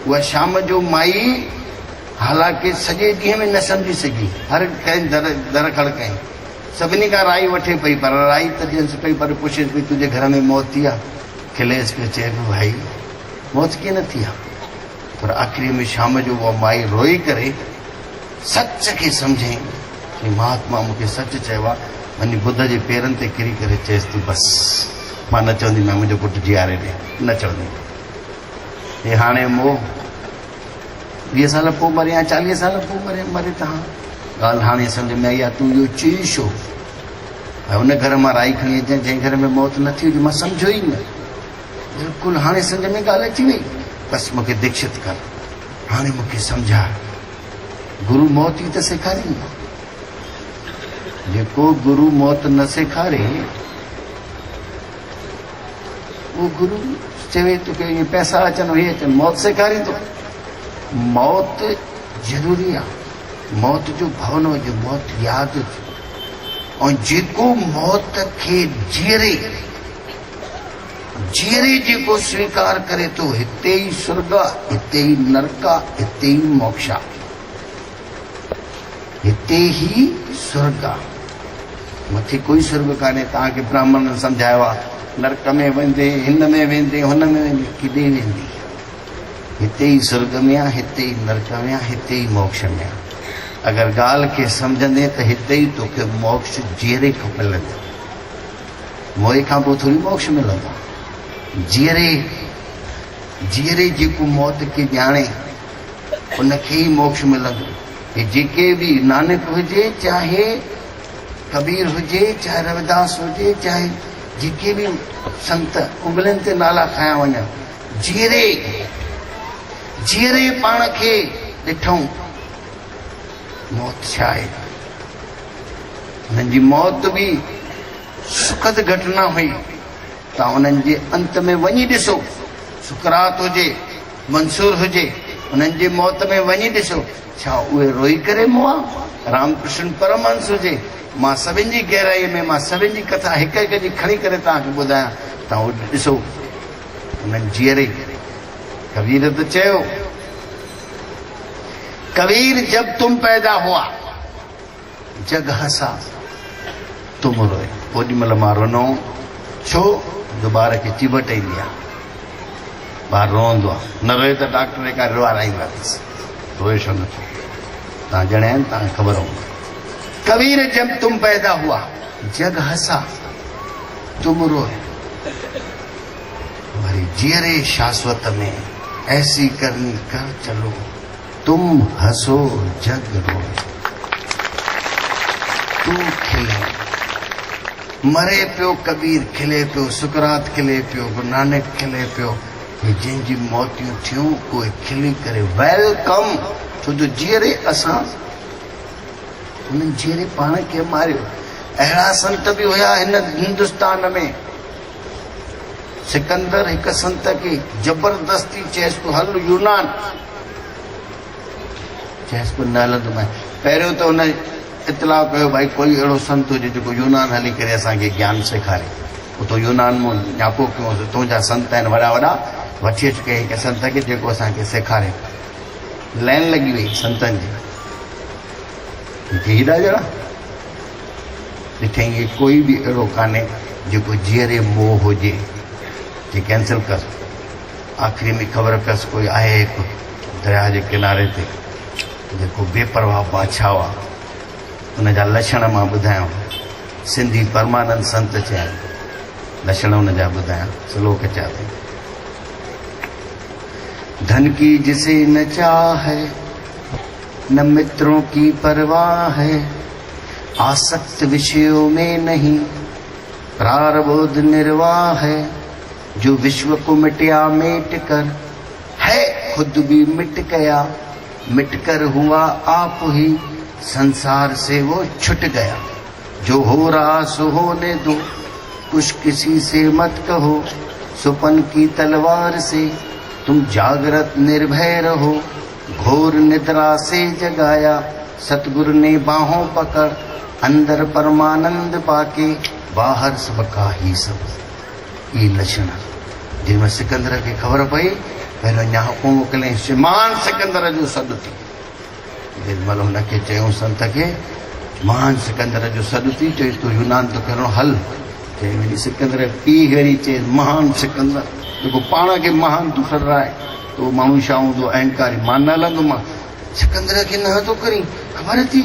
उहा शाम जो माई हालांकि सॼे ॾींहं में न सम्झी सघी, हर कंहिं दर खड़ कयईं, सभिनी खां राई वठे पई, पर राई त ॾियसि पई, पर पुछेसि पई तुंहिंजे घर में मौत थी आहे? खिलेसि पियो, चए पियो भाई मौत कीअं न थी आहे? पर आख़िरी में शाम जो उहा माई रोई करे सच खे सम्झई कि महात्मा मूंखे सच चयो आहे। वञी बुद्ध जे पेरनि ते किरी करे चएसि थी बसि मां न चवंदी, मां मुंहिंजो पुटु जीआरे ॾे, न चवंदी। हे हाणे मोह 20 साल पोइ मरे या 40 साल पोइ मरे तव्हां ॻाल्हि हाणे सम्झ में आई आहे। तूं इहो चई छो? हुन घर मां राई खणी अचें जंहिं घर में मौत न थी हुजे। मां सम्झो ई न, बिल्कुलु हाणे सम्झ में ॻाल्हि अची वई। बसि मूंखे दीक्षित कर, हाणे मूंखे सम्झा। गुरु मौत ई त सेखारींदो। जेको गुरु मौत न सेखारे उहो गुरु चवे तोखे इहे पैसा अचनि इहे अचनि, मौत सेखारींदो। मौत ज़रूरी आहे, मौत जो भउ न हुजे, मौत यादि हुजे। ऐं जेको मौत खे जीअरे जेको स्वीकार करे थो, हिते ई स्वर्ग आहे, हिते ई नरक आहे, हिते ई मोक्ष आहे, हिते ई स्वर्ग आहे। मथे कोई स्वर्ग कान्हे। तव्हांखे ब्राह्मण सम्झायो आहे नरक में वेंदे, हिन में वेंदे, हुन में वेंदे, किथे वेंदी? हिते ई स्वर्ग में आहे, हिते ई नरक में आहे, हिते ई मोक्ष में आहे। अगरि ॻाल्हि खे सम्झंदे त हिते ई तोखे मोक्ष जीअरे खां मिलंदो। मोए खां पोइ थोरी मोक्ष मिलंदो। जीअरे जेको मौत खे ॼाणे उनखे ई मोक्ष मिलंदो। हे जेके बि नानक हुजे, चाहे कबीर हुजे, चाहे रविदास हुजे, चाहे जेके बि संत उंगलियुनि ते नाला खया वञनि, जीअरे पाण खे ॾिठूं मौत छा आहे। हुननि जी मौत बि सुखद घटना हुई। तव्हां उन्हनि जे अंत में वञी ॾिसो, सुकरात हुजे, मंसूर हुजे, उन्हनि जे मौत में वञी ॾिसो, छा उहे रोई करे मुआ? रामकृष्ण परमहंस हुजे, मां सभिनि जी गहराईअ में मां सभिनि जी कथा हिकु हिकु जी खणी करे तव्हांखे ॿुधायां, तव्हां उहो ॾिसो। उन्हनि जीअरे कबीर त चयो, कबीर जब तुम पैदा हुआ जग हंसा तुम रोए। ओॾी महिल मां रोनो छो? दुबारा खे चिबट ईंदी आहे। ॿार रोअंदो आहे, न रोए त डॉक्टर खां रुआराई वरितसि, रोए छो नथो? तव्हां ॼणा आहिनि, तव्हांखे ख़बर हूंदी। कबीर जब तुम पैदा हुआ जग हंसा तुम रोए, तुम्हारी जीरे शाश्वत में ऐसी करनी कर चलो, तुम हंसो जग रोए। तू खिले, मरे पियो कबीर खिले पियो, सुकरात खिले पियो, गुरु नानक खिले पियो, जंहिंजी मौतियूं थियूं उहे खिली करे वेलकम। छो जो जीअरे असां उन्हनि जीअरे पाण खे मारियो। अहिड़ा संत बि हुया हिन हिंदुस्तान में। सिकंदर हिकु संत खे जबरदस्ती चयसि तो हल यूनान, चयसि पियो न हलंदो मैं। पहिरियों त हुन इतलाउ कयो भाई कोई अहिड़ो संत हुजे जेको यूनान हली करे असांखे ज्ञान सेखारे। उतो यूनान मां न्यापो कयोसि, तुंहिंजा संत आहिनि वॾा वॾा, वठी अच कंहिं हिकु संत खे जेको असांखे सेखारे। लाइन लॻी वई संतनि जी, हेॾा ॼणा ॾिठई कोई बि अहिड़ो कान्हे जेको जीअरे मोह हुजे कि कैंसिल कर। आख़िरी में ख़बर पियसि कोई आहे हिकु दरिया जे किनारे ते जेको बेपरवाह बादशाह हुआ, उनजा लक्षण मां ॿुधायांव। सिंधी परमानंद संत चया, लक्षण उनजा ॿुधायां, श्लोक चया अथई। धन की जिसे न चाहे न मित्रों की परवाह है, आसक्त विषयों में नहीं प्रारब्ध निर्वाह है, जो विश्व को मिटया मेट कर है खुद भी मिट गया, मिट कर हुआ आप ही संसार से वो छुट गया। जो हो रहा सो होने दो, कुछ किसी से मत कहो, सुपन की तलवार से तुम जागृत निर्भय रहो। घोर निद्रा से जगाया सतगुरु ने बाहों पकड़, अंदर परमानंद पाके बाहर सबका ही सब। ये लक्षण जिनमें सिकंदर खे ख़बर पई, पहिरियों न्यापो मोकिलियईं, महान सिकंदर जो सॾु थी। जेॾीमहिल हुनखे चयूं संत खे महान सिकंदर जो सॾु थी, चई तूं यूनान तो करिणो हल। चई वञी सिकंदर पी घड़ी चए महान सिकंदर, जेको पाण खे महान तूं ठहराए, तो माण्हू छा हूंदो अहंकारी, मां न हलंदोमांइ। सिकंदर खे न थो करी, ख़बर थी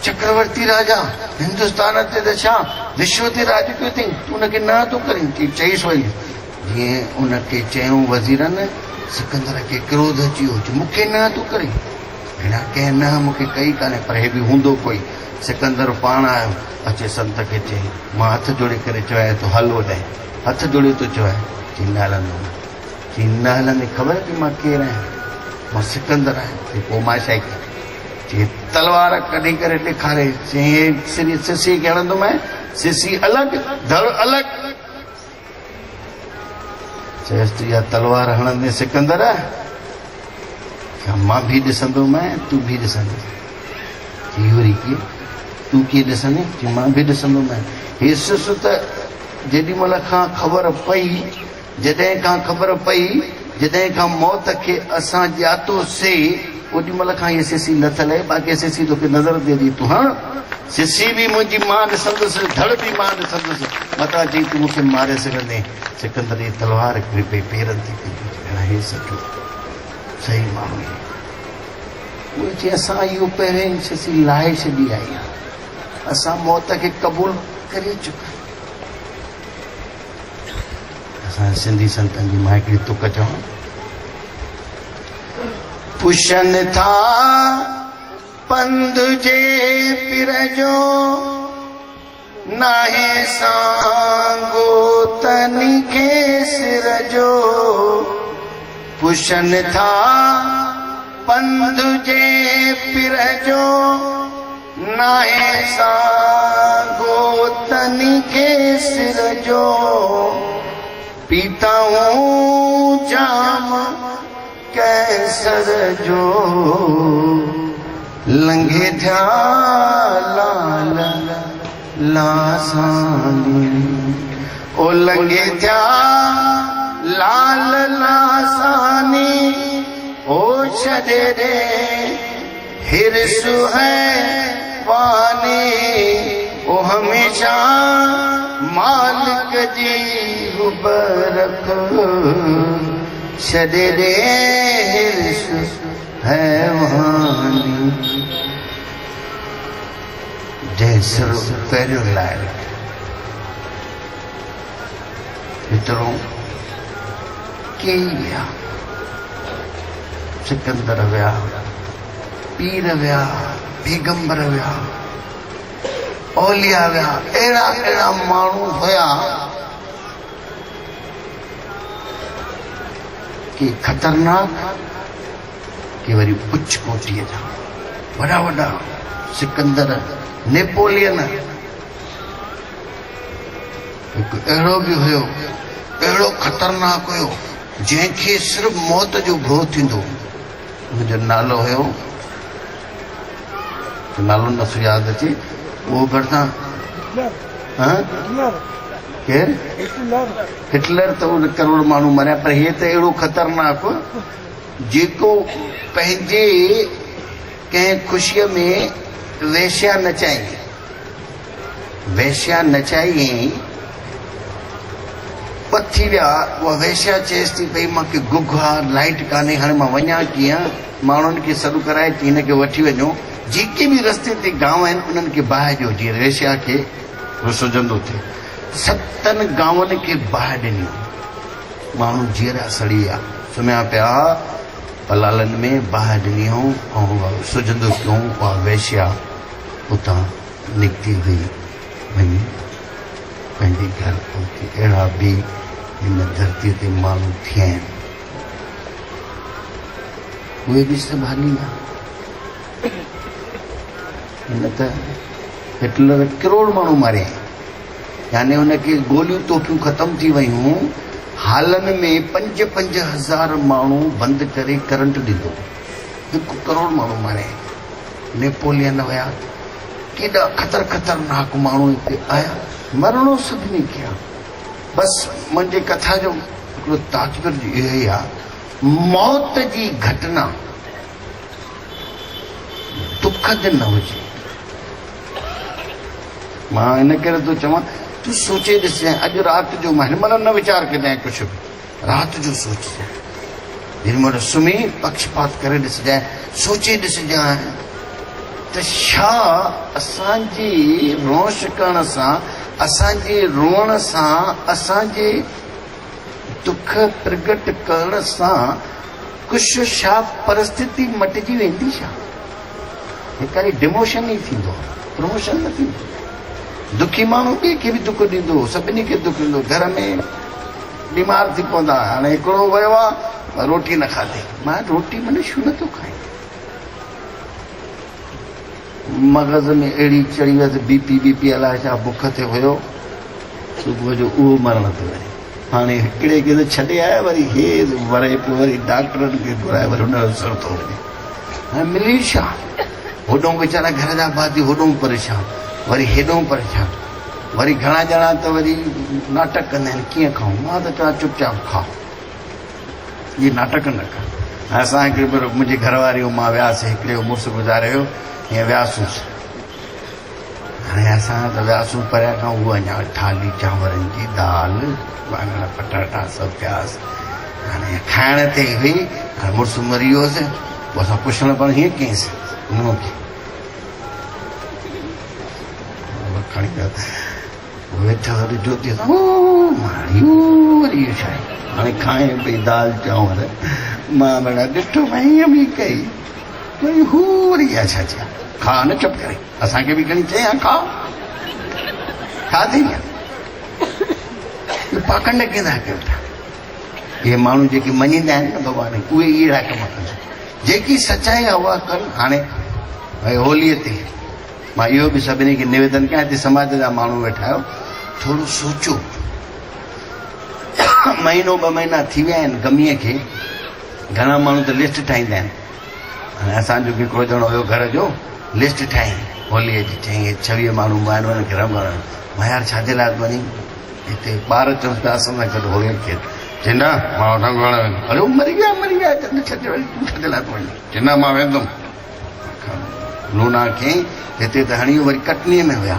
चक्रवर्ती राजा हिंदुस्तान ते त छा विश्व ते राज कयो अथई, तूं हुनखे न थो करी। चईसि वई जीअं उनखे चयूं वज़ीरनि, सिकंदर खे क्रोध अची वियो, मूंखे न थो करे। हिन कंहिं न मूंखे कई कान्हे, पर हे बि हूंदो कोई। सिकंदर पाण आयो, अचे संत खे चई मां हथ जोड़े करे चवां तो हल होॾे, हथ जोड़े तो चवां, चई न हलंदो, चई न हलंदे। ख़बर कि मां केरु आहियां? मां सिकंदर आहियां। पोइ मां छा कई, चई तलवार कढी करे ॾेखारे, चई सिसी खे हणंदोमांइ, सिसी अलॻि धड़ अलॻि। चयसि तूं इहा तलवार हणंदे सिकंदर, मां भी ॾिसंदोमांइ, तूं भी ॾिसंदे। इहो वरी कीअं, तूं कीअं ॾिसंदे? चई मां भी ॾिसंदोमांइ। हे सुस त जेॾीमहिल खां ख़बर पई, जॾहिं खां ख़बर पई, जॾहिं खां मौत खे असां ॼातोसीं, ओॾीमहिल खां इहा सिसी लथल आहे। बाक़ी सिसी तोखे नज़र दे दी, तूं हण सिसी बि मुंहिंजी मां ॾिसंदुसि, धड़ बि मां ॾिसंदुसि। मथां चई तूं मूंखे मारे सघंदे। सिकंदर जी तलवार किरी पई पेरनि ते, हे सचो सही माण्हू। उहे चई असां इहो पहिरें सिसी लाहे छॾी आई आहे, असां मौत खे क़बूल करे चुका। असां सिंधी संतनि जी मां हिकिड़ी तुक चवां, पुछनि था पंध जे पिर जो, नाहे सांगो तनी खे सिर जो। पुछनि था पंध जे पिर जो, नाहे सांगो तनी खे सिर जो। पीता हूँ जाम कैसर जो, लंघे थिया लाल लासानी। ओ लंघे थिया लाल लासानी, ओ छॾे रे हिरस है वानी। ओ हमेशा मालिक जी हुब रख, छॾे ॾे हिर्स हैवानी जैसरो पहिरियों लाइ एतिरो कई विया सिकंदर विया पीर विया पैगंबर विया औलिया विया अहिड़ा अहिड़ा माण्हू हुया कि खतरनाक कि वरी उच्च कोटीअ जा वॾा वॾा सिकंदर नेपोलियन हिकु अहिड़ो बि हुयो अहिड़ो खतरनाक हुयो जंहिंखे सिर्फ़ मौत जो भउ थींदो हुनजो नालो हुयो नालो नथो यादि अचे उहो भरिसां केरु हिटलर त उन करोड़ माण्हू मरिया पर हे त अहिड़ो ख़तरनाक जेको पंहिंजे कंहिं ख़ुशीअ में वेश्या नचाई पथी विया उहा वेश्या चएसि थी भई मूंखे गुग आहे लाइट कान्हे हाणे मां वञा कीअं माण्हुनि खे सॾु कराए थी हिनखे वठी वञो जेके बि रस्ते ते गांव आहिनि उन्हनि खे बाहि ॾियो जीअं वेश्या खे सुझंदो थिए 7 गांवनि खे बाहि ॾिनी माण्हू जीअरा सड़ी विया सुम्हिया पिया पलालनि में बाहि ॾिनी ऐं सुझंदो पियो उहा वेश्या उतां निकिती हुई वञी पंहिंजे घर पहुती अहिड़ा बि हिन धरतीअ ते माण्हू थिया आहिनि उहे बि संभालींदा हिन त हिटलर करोड़ माण्हू मारिया यानी हुनखे गोलियूं तोपियूं ख़तम थी वियूं हालनि में 5-5 हज़ार माण्हू बंदि करे करंट ॾींदो 1 करोड़ माण्हू मारिया नेपोलियन हुया केॾा खतरनाक माण्हू हिते आया मरणो सभिनी खे आहे बसि मुंहिंजी कथा जो हिकिड़ो तात्पर्य इहो ई आहे मौत जी घटना दुखद न हुजे मां हिन करे थो चवां तूं सोचे ॾिसजांइ अॼु राति जो मां हिन महिल न वीचार कजांइ कुझु बि राति जो सोचजांइ हिन महिल सुम्ही पक्षपात करे ॾिसजांइ सोचे ॾिसजांइ त छा असांजी रोश करण सां असांजे रोअण सां असांजे दुख प्रगट करण सां कुझु छा परिस्थिति मटिजी वेंदी छा हिकड़ी डिमोशन ई थींदो प्रमोशन न थींदो दुखी माण्हू ॿिए खे बि दुख ॾींदो सभिनी खे दुख ॾींदो घर में बीमार थी पवंदा हाणे हिकिड़ो वियो आहे रोटी न खाधी मां रोटी माना छो नथो खाए मग़ज़ में अहिड़ी चढ़ी वियसि बीपी अलाए छा बुख ते हुयो सुबुह जो उहो मरण थो वञे हाणे हिकिड़े खे त छॾे आया वरी हे वरे पियो वरी डॉक्टरनि खे घुराए वरी हुनजो असर थो वञे हाणे मिली छा होॾो वीचारा घर जा भाती होॾो परेशान वरी हेॾो परेशान वरी घणा ॼणा त वरी नाटक कंदा आहिनि कीअं खाऊं मां त चवां चुपचाप खाओ इहे नाटक न कर असां हिकिड़े भेरो मुंहिंजी घरवारी मां वियासीं हिकिड़े मुड़ुसु गुज़ारे वियो हीअं वियासीं हाणे असां त वियासीं परियां खां उहो अञा थाली चांवरनि जी दाल वाङण पटाटा सभु पियासीं हाणे खाइण ते हुई हाणे मुड़ुसु मरी वियोसि पोइ असां पुछण पर हीअं कयईंसि नुंहुं खे खणी वेठा वरी जोती वरी छा हाणे खाए पई दाल चांवर मां भेण ॾिठो मां हीअं बि कई वरी हू वरी छा चया खा न चुप करे असांखे बि खणी चई खा खाधी पाखंड कंदा कयो था इहे माण्हू जेके मञींदा आहिनि न भॻवान उहे अहिड़ा कम कनि जेकी सचाई आहे उहा कनि हाणे भई होलीअ ते मां इहो बि सभिनी खे निवेदन कयां हिते समाज जा माण्हू वेठा आहियो थोरो सोचो महीनो 2 महीना थी विया आहिनि गमीअ खे घणा माण्हू त लिस्ट ठाहींदा आहिनि हाणे असांजो बि हिकिड़ो ॼणो हुयो घर जो लिस्ट ठाही होलीअ जी चई 26 माण्हू आहिनि उन्हनि खे रंग हणनि मां यार छाजे लाइ वञी हिते ॿार चवनि पिया असां सां गॾु होलीअ खे चवंदा मां रंग हणण अरे मरी गया छॾे वरी तूं छाजे लाइ वञी चवंदा मां वेंदुमि लूना खे हिते त हणी वरी कटनीअ में हुया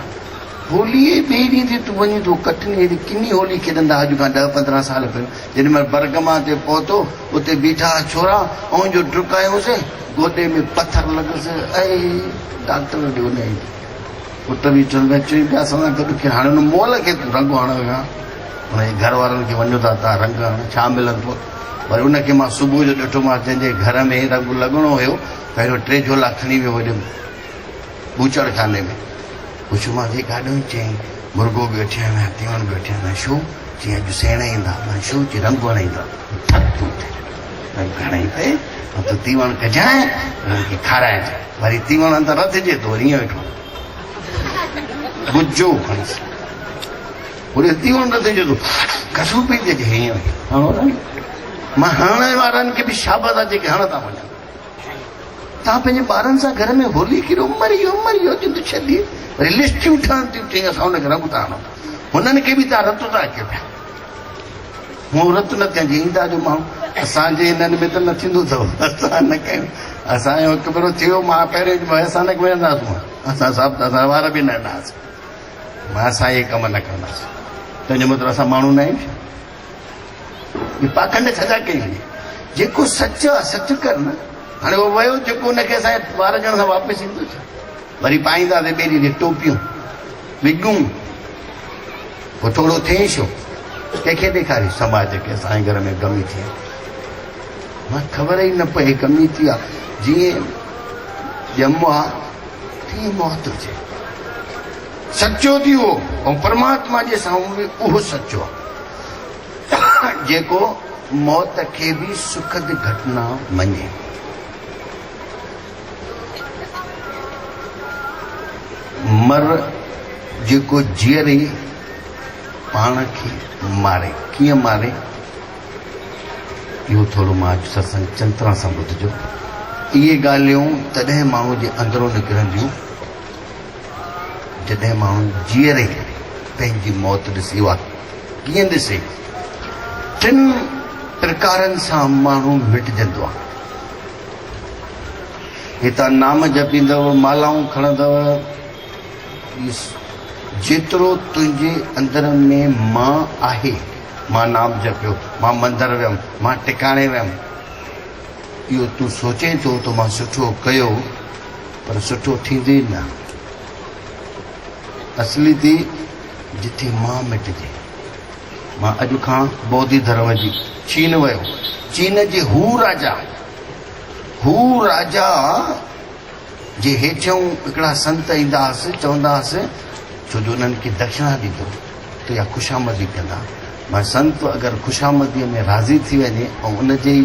होली ॿिए ॾींहं ते तूं वञी तूं कटनी हेॾी किनी होली खेॾंदा अॼु खां 10-15 साल पहिरियों जेॾी महिल बरगमा ते पहुतो उते बीठा छोरा ऐं जो डुकायोसि गोॾे में पथर लॻुसि ऐं डॉक्टर ॾे वञे पुट बि चवंदा चई पिया असां सां गॾु की हाणे हुन मोल खे तूं रंग हणो विया हुनजे घर वारनि खे वञो था तव्हां रंग हण छा मिलंदो वरी उनखे मां सुबुह जो ॾिठोमांसि जंहिंजे घर में रंग लॻणो हुयो पहिरियों 3 झोला खणी वियो होॾे बूचड़ खाने में पुछियोमांसि काॾो चयईं मुर्गो बि वठी आयो आहियां तीवण बि वठी आयो आहियां छो चई अॼु सेण ईंदा मां छो चई रंग हणाईंदा रंग हणाई पए ऐं तूं तीवण कजांइ हुनखे खाराइजांइ वरी तीवण अंदरि रधिजे थो वरी ईअं वेठो गुजो खणीसि वरी तीवण रधिजे थो कसू पई थिए हीअं हणो मां हणण वारनि खे बि शाबाश आहे जेके हणंदा वञनि तव्हां पंहिंजे ॿारनि सां घर में होली कहिड़ो मरी जिंद छॾी वरी लिस्टियूं ठहनि थियूं चई असां हुनखे रंग था हणूं हुननि खे बि तव्हां रत था कयो पिया हूअ रत न कयां ईंदा जो माण्हू असांजे हिननि में त न थींदो अथव असां न कयूं असांजो हिकु भेरो थियो मां पहिरियों असानक वेहंदासीं असां सभु असां वार बि न हणंदासीं मां असां इहे कम न कंदासीं तंहिंजो मतिलबु असां माण्हू न आहियूं इहे पाखंड सजा कयूं जेको सच आहे सच कर न हाणे उहो वियो जेको हुनखे असांजे 12 ॼणनि सां वापसि ईंदो छा वरी पाईंदासीं ॿेड़ी ॾे टोपियूं विगूं पोइ थोरो थिए छो कंहिंखे ॾेखारी समाज खे असांजे घर में गमी थी मां ख़बर ई न पए गमी थी आहे जीअं ॼमो आहे तीअं मौत हुजे सचो थी उहो ऐं परमात्मा जे साम्हूं बि उहो सचो आहे जेको मौत खे बि सुखद घटना मञे मर जेको जीअरे पाण खे मारे कीअं मारे इहो थोरो मां अॼु सत्संग चङी तरह सां ॿुधिजो इहे ॻाल्हियूं तॾहिं माण्हू जे अंदरो निकिरंदियूं जॾहिं माण्हू जीअरे पंहिंजी मौत ॾिसी उहा कीअं ॾिसे 3 प्रकारनि सां माण्हू मिटजंदो आहे हितां नाम जपींदव मालाऊं खणंदव जेतिरो तुंहिंजे अंदर में मां आहे मां नाम जपियो मां मंदर वियुमि मां टिकाणे वियुमि इहो तूं सोचे थो त मां सुठो कयो पर सुठो थींदे न असली थी जिथे मां मिटिजे मां अॼु खां बौद्धी धर्म जी चीन वियो चीन जे हू राजा जे हेठियों हिकिड़ा संत ईंदा हुआसीं चवंदा हुआसीं छो जो उन्हनि खे दक्षिणा ॾींदो त इहा ख़ुशामदी कंदा मां संत अगरि ख़ुशामदीअ में राज़ी थी वञे ऐं उनजे ई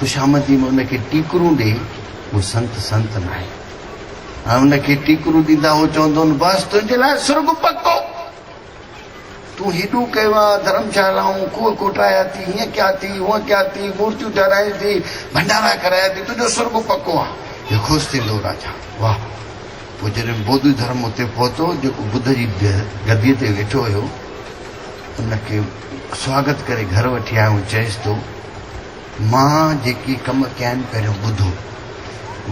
ख़ुशामदी में उनखे टीकरूं ॾे उहो संत न आहे ऐं उनखे टीकरूं ॾींदा उहो चवंदो बसि तुंहिंजे लाइ सुर्ग पको तूं हेॾो कयो आहे धर्मशालाऊं खूह कोटाया थी हीअं कया थी हूअं कया थी मूर्तियूं ठारायूं थी भंडारा कराया थी तुंहिंजो सुर्ग पको आहे इहो ख़ुशि थींदो राजा वाह पोइ जॾहिं बौद्ध धर्म उते पहुतो जेको बुद्ध जी गदीअ ते वेठो हुयो उनखे स्वागत करे घर वठी आयो चएसि थो मां जेके कम कया आहिनि पहिरियों ॿुधो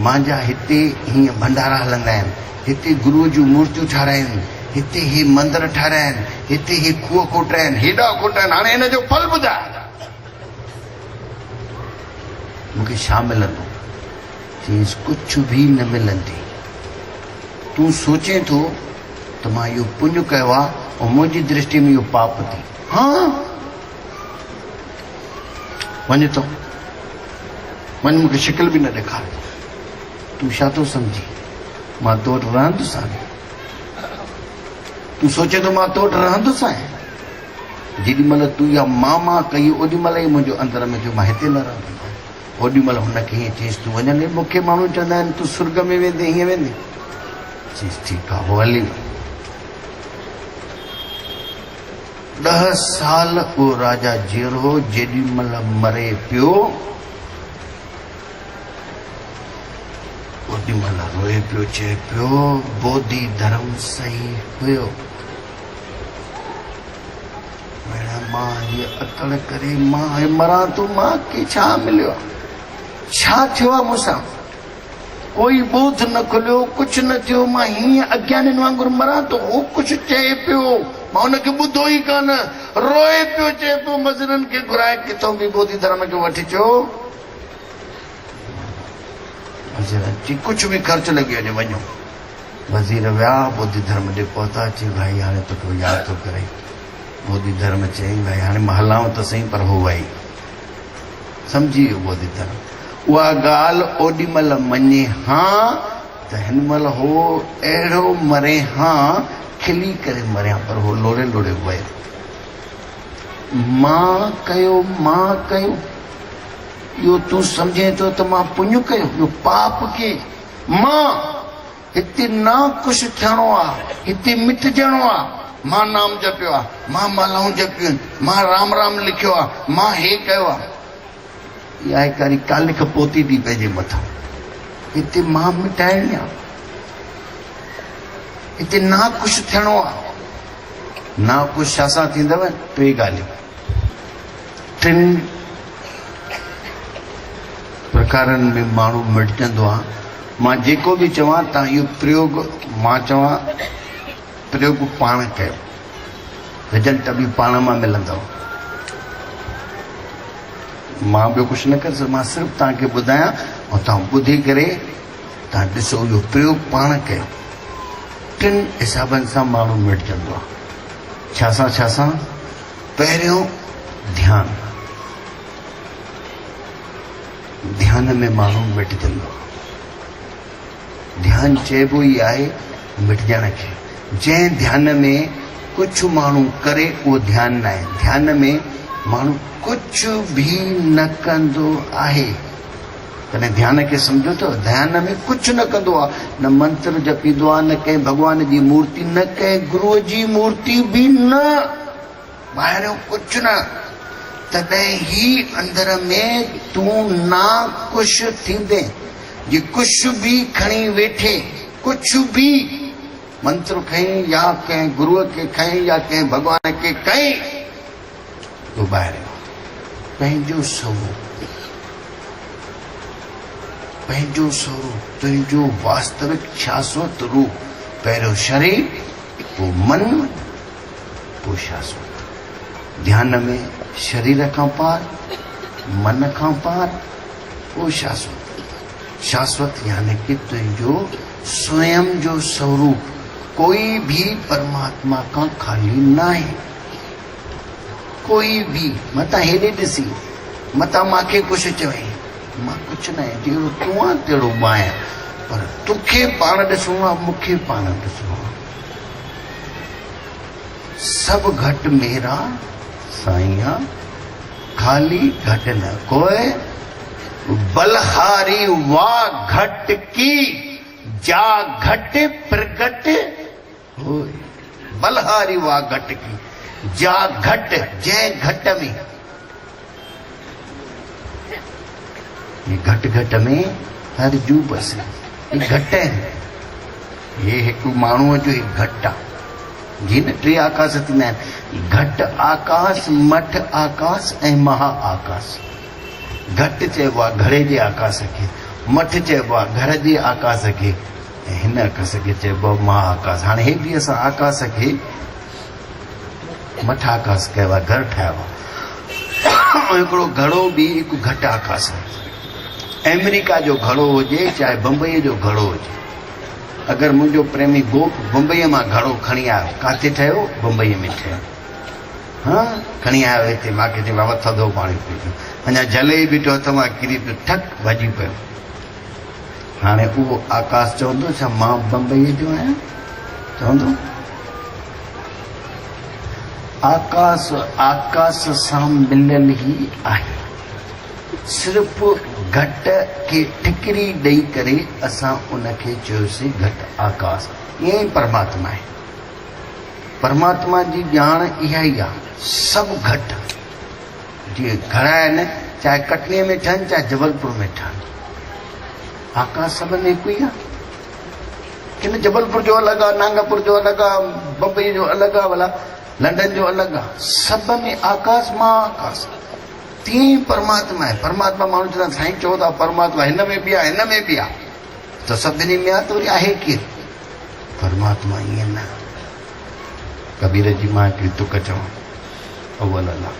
मुंहिंजा हिते हीअं भंडारा हलंदा आहिनि हिते गुरूअ जूं मूर्तियूं ठारायूं हिते हे मंदर ठाहिराया आहिनि हिते हे खूह कोटा आहिनि हेॾा कोटा आहिनि हाणे हिन जो फल ॿुधाए मूंखे छा मिलंदो चईंसि कुझु बि न मिलंदी तूं सोचे थो त मां इहो पुण्य कयो आहे ऐं मुंहिंजी दृष्टि में इहो पाप थी हा वञ थो वञ मूंखे शिकिल बि न ॾेखार तूं छा थो सम्झी मां तो वटि रहंदुसि हाणे तूं सोचे थो मां तो वटि रहंदुसि आहियां जेॾी महिल तूं इहा मां कई ओॾी महिल ई मुंहिंजो अंदर में थियो मां हिते न रहंदुमि ओॾी महिल हुनखे हीअं चईसि तूं वञे मूंखे माण्हू चवंदा आहिनि तूं स्वर्ग में वेंदे हीअं वेंदे चईसि ठीकु आहे उहो हली 10 साल उहो राजा जीरो जेॾी महिल मरे पियो ओॾी महिल रोए पियो चए पियो बौद्धी धर्म सही हुयो मां हीअ अकड़ करे मां मरां थो मां खे छा मिलियो छा थियो आहे मूंसां कोई बोध न खुलियो, कुछ न थियो। मां हीअं अज्ञानी वांगुरु मरां तो हू कुछ चए पियो, मां हुनखे ॿुधो ई कान, रोए पियो, चए पियो मज़रनि खे घुराए किथां बि बोधी धर्म खे वठी अचो। कुछ भी खर्च लगी वञे वञो। वज़ीर विया, बोधी धर्म ॾे पहुता, चई भाई हाणे तोखे यादि थो करे। बोधी धर्म चई भाई हाणे मां हलांव त सही, पर हो वई, सम्झी वियो बोधी धर्म। उहा ॻाल्हि ओॾी महिल मञे हां त हिन महिल हो अहिड़ो मरे हां, खिली करे मरिया, पर हो लोड़े लोड़े वियो। मां कयो इहो तूं सम्झे थो त मां पुण्य कयो, इहो पाप के। मां हिते ना कुछ थियणो आहे, हिते मिटजणो आहे। मां नाम जपियो आहे, मां मालाऊं जपियूं, मां राम राम लिखियो आहे, मां हे कयो आहे। इहा हिकड़ी कालिख पोती थी पंहिंजे मथां। हिते मां मिटाइणी आहे, हिते ना कुछ थियणो आहे। ना कुछ छा सां थींदव? टे ॻाल्हियूं, टिनि प्रकारनि में माण्हू मिटजंदो आहे। मां जेको बि चवां तव्हां इहो प्रयोग, मां चवां प्रयोग पाण कयो, रिजल्ट बि पाण मां मिलंदव। मां ॿियो कुझु न करे सघां, मां सिर्फ़ु तव्हांखे ॿुधायां ऐं तव्हां ॿुधी करे तव्हां ॾिसो, इहो प्रयोग पाण कयो। टिनि हिसाबनि सां माण्हू मिटजंदो आहे। छा सां? पहिरियों ध्यानु, ध्यान में माण्हू मिटजंदो आहे। ध्यानु चइबो ई आहे मिटजण खे। जंहिं ध्यान में कुझु माण्हू करे उहो ध्यानु न आहे। ध्यान में माण्हू कुझु बि न कंदो आहे। कॾहिं ध्यान खे सम्झो त ध्यान में कुझु न कंदो आहे, न मंत्र जपींदो आहे, न कंहिं भॻवान जी मूर्ति, न कंहिं गुरूअ जी मूर्ति बि न, ॿाहिरियों कुझु न। तॾहिं ही अंदर में तूं ना कुछ थींदे। जे कुछ भी खणी वेठे, कुछ भी मंत्र खई या कंहिं गुरूअ खे खई या कंहिं भॻवान खे खई, तो ॿाहिरि पंहिंजो स्वरूप, तुंहिंजो वास्तविक शाश्वत रूप। पहिरियों शरीर, पोइ मन, पोइ शाश्वत। ध्यान में शरीर खां पार, मन खां पार, पोइ शाश्वत। शाश्वत यानी कि तुंहिंजो स्वयं जो स्वरूप कोई भी परमात्मा का खाली न आहे। कोई भी मता हेॾे ॾिसी, मता मांखे कुझु चवई, मां कुझु न आहे, जहिड़ो तूं आहे तहिड़ो मां आहियां, पर तोखे पाण ॾिसणो आहे, मूंखे पाण ॾिसणो आहे। सभु घटि मेरा साईं, खाली घटि न कोई। बलहारी वाह घट की, जा घट प्रगट होय। बलहारी वाह घट की, जा घट, जंहिं घट में, ये घट में हर जू बस, ये घट है। ये हिकु माण्हूअ जो ही घट आहे। जी न टे आकाश थींदा आहिनि, घट आकाश, मठ आकाश ऐं महा आकाश। घट चइबो आहे घरे जे आकाश खे, मठ चइबो आहे घर जे आकाश खे, ऐं हिन आकाश खे चइबो आहे महाआकाश। हाणे हे बि असां आकाश खे मठ आकाश कयो आहे, घर ठाहियो आहे। ऐं हिकिड़ो घड़ो बि हिकु घटि आकाश आहे। अमेरिका जो घड़ो हुजे चाहे बम्बईअ जो घड़ो हुजे, अगरि मुंहिंजो प्रेमी गोप बम्बईअ मां घड़ो खणी आयो, काथे ठहियो? बम्बईअ में ठहियो। हाँ खणी आयो हिते, मूंखे चई बाबा थधो पाणी पीजो, अञा जले ई बीठो, हथ मां किरी पियो, ठक भॼी पियो। हाणे उहो आकाश चवंदो छा मां बम्बईअ जो आहियां? चवंदो? आकाश आकाश सां मिलियल ई आहे। सिर्फ़ु घट खे ठिकरी ॾेई करे असां उनखे चयोसीं घट आकाश। ईअं ई परमात्मा आहे। परमात्मा जी ॼाण इहा ई आहे। सभु घट जीअं घड़ा आहिनि, चाहे कटनीअ में ठहनि चाहे जबलपुर में ठहनि, आकाश सभिनी हिकु ई आहे। किन जबलपुर जो अलॻि आहे, नागपुर जो अलॻि आहे, बम्बई जो अलॻि आहे, भला लंडन जो अलॻि आहे। सभ में आकाश मां आकाश। तीअं परमात्मा आहे। परमात्मा माण्हू चवंदा साईं चओ था परमात्मा हिन में बि आहे, हिन में बि आहे, त सभिनी में आहे त वरी आहे केरु? परमात्मा ईअं न। कबीर जी मां हिकिड़ी तुक चवां, अव्वल अल्लाह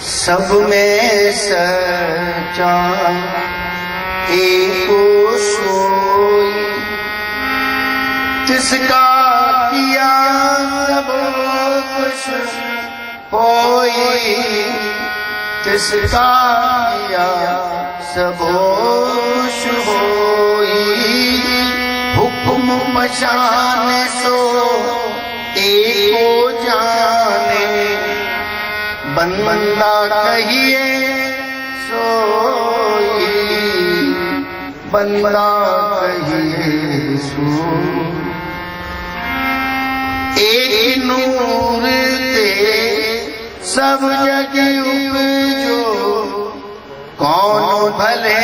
सब में सच्चा एको सोई, जिसका किया सब कुछ होई, जिसका किया सब कुछ होई। हुक्म मशान सो एको जाने, बंदा कहिए सोई, बंदा कहिए सो। एक नूर ते सब जग उपजो, कौन भले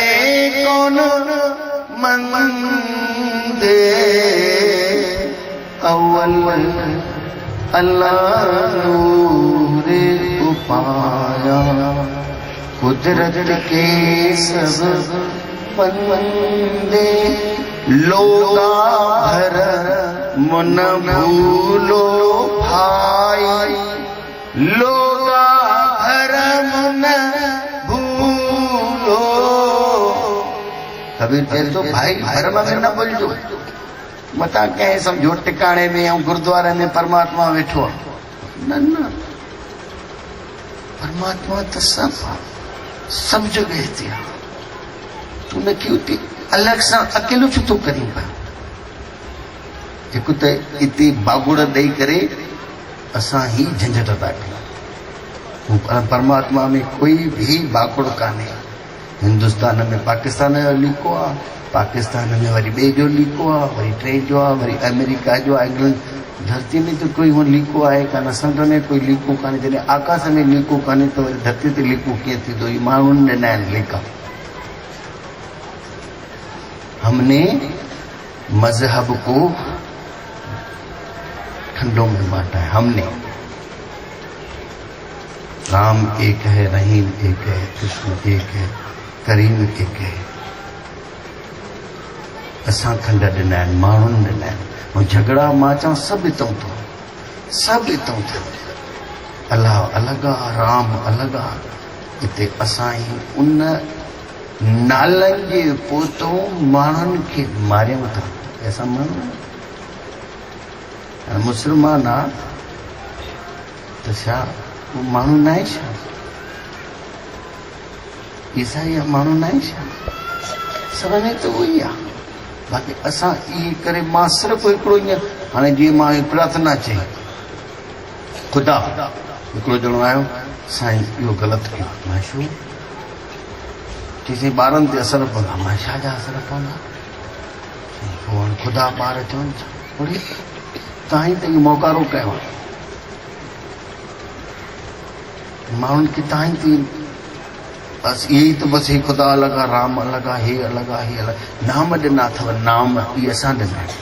कौन मंदे। अव्वल अल्लाह नूर उपाया, कुदरत के सब बंदे। लोगा भर मन भूलो भाई, लोगा भर मन भूलो। कबीर चए तो भाई भरम में न बोलजो, मता कंहिं सम्झो टिकाणे में ऐं गुरुद्वारे में परमात्मा वेठो आहे। न न, परमात्मा त सब जगह ते आहे। तू उनखे उते अलॻि सां अकेलो छो थो करीं पियो? जेको त हिते बागुड़ ॾेई करे असां ही झंझट था कयूं। परमात्मा में कोई भी बागुड़ कान्हे। हिंदुस्तान में पाकिस्तान जो लीको आहे, पाकिस्तान में वरी ॿिए जो लीको आहे, वरी टे जो आहे, वरी अमेरिका जो आहे, इंग्लैंड। धरती में तो कोई हुन लीको आहे कान, समुंड में कोई लीको कान्हे। जॾहिं आकाश में लीको कान्हे त वरी धरती ते लीको कीअं थींदो? ही माण्हुनि ॾिना आहिनि लीका। हमने मजहब को खंडों में बांटा है। हमने राम एक है, रहीम एक है, कृष्ण एक है, करीम एक है। असां खंड ॾिना आहिनि, माण्हुनि ॾिना आहिनि। ऐं झगड़ा मां चवां सभु हितां थो, सभु हितां थो। अलाह अलॻि आहे, राम अलॻि आहे। हिते असां ई उन नालनि जे पोतो माण्हुनि खे मारियूं था। असां माण्हू मुस्लमान आहे त छा उहो माण्हू न आहे छा? ईसाई माण्हू न आहे छा? सभिनी त उहो ई आहे। बाक़ी असां इहे करे मां सिर्फ़ु हिकिड़ो ईअं, हाणे जीअं मां प्रार्थना चई, ख़ुदा हिकिड़ो ॼणो आयो, साईं इहो ग़लति कयो। मां छो? चईं ॿारनि ते असर पवंदा। मां छा जा असर पवंदा? पोइ हाणे ख़ुदा ॿार चवनि थोरी तव्हां ई त इहो मोकारो कयो आहे माण्हुनि खे। तव्हां ई त बसि इहे ई त बसि हे ख़ुदा अलॻि आहे, राम अलॻि आहे, हे अलॻि आहे, हे अलॻि। नाम ॾिना अथव, नाम इहे असां ॾिना आहिनि।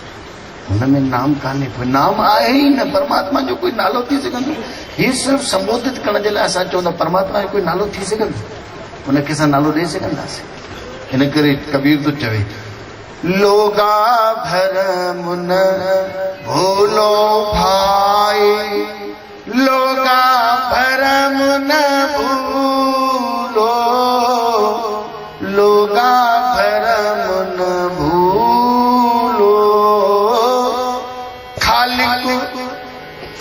हुन में नाम कान्हे, कोई नाम आहे ई न। परमात्मा जो कोई नालो थी सघंदो? हीअ सिर्फ़ु संबोधित करण जे लाइ असां चवंदा परमात्मा जो कोई नालो थी सघंदो? उनखे असां नालो ॾेई सघंदासीं? इन करे कबीर तो चवे, लोगा भरम न भूलो भाई, लोगा भरम न भूलो, लोगा भरम न भूलो। खालिक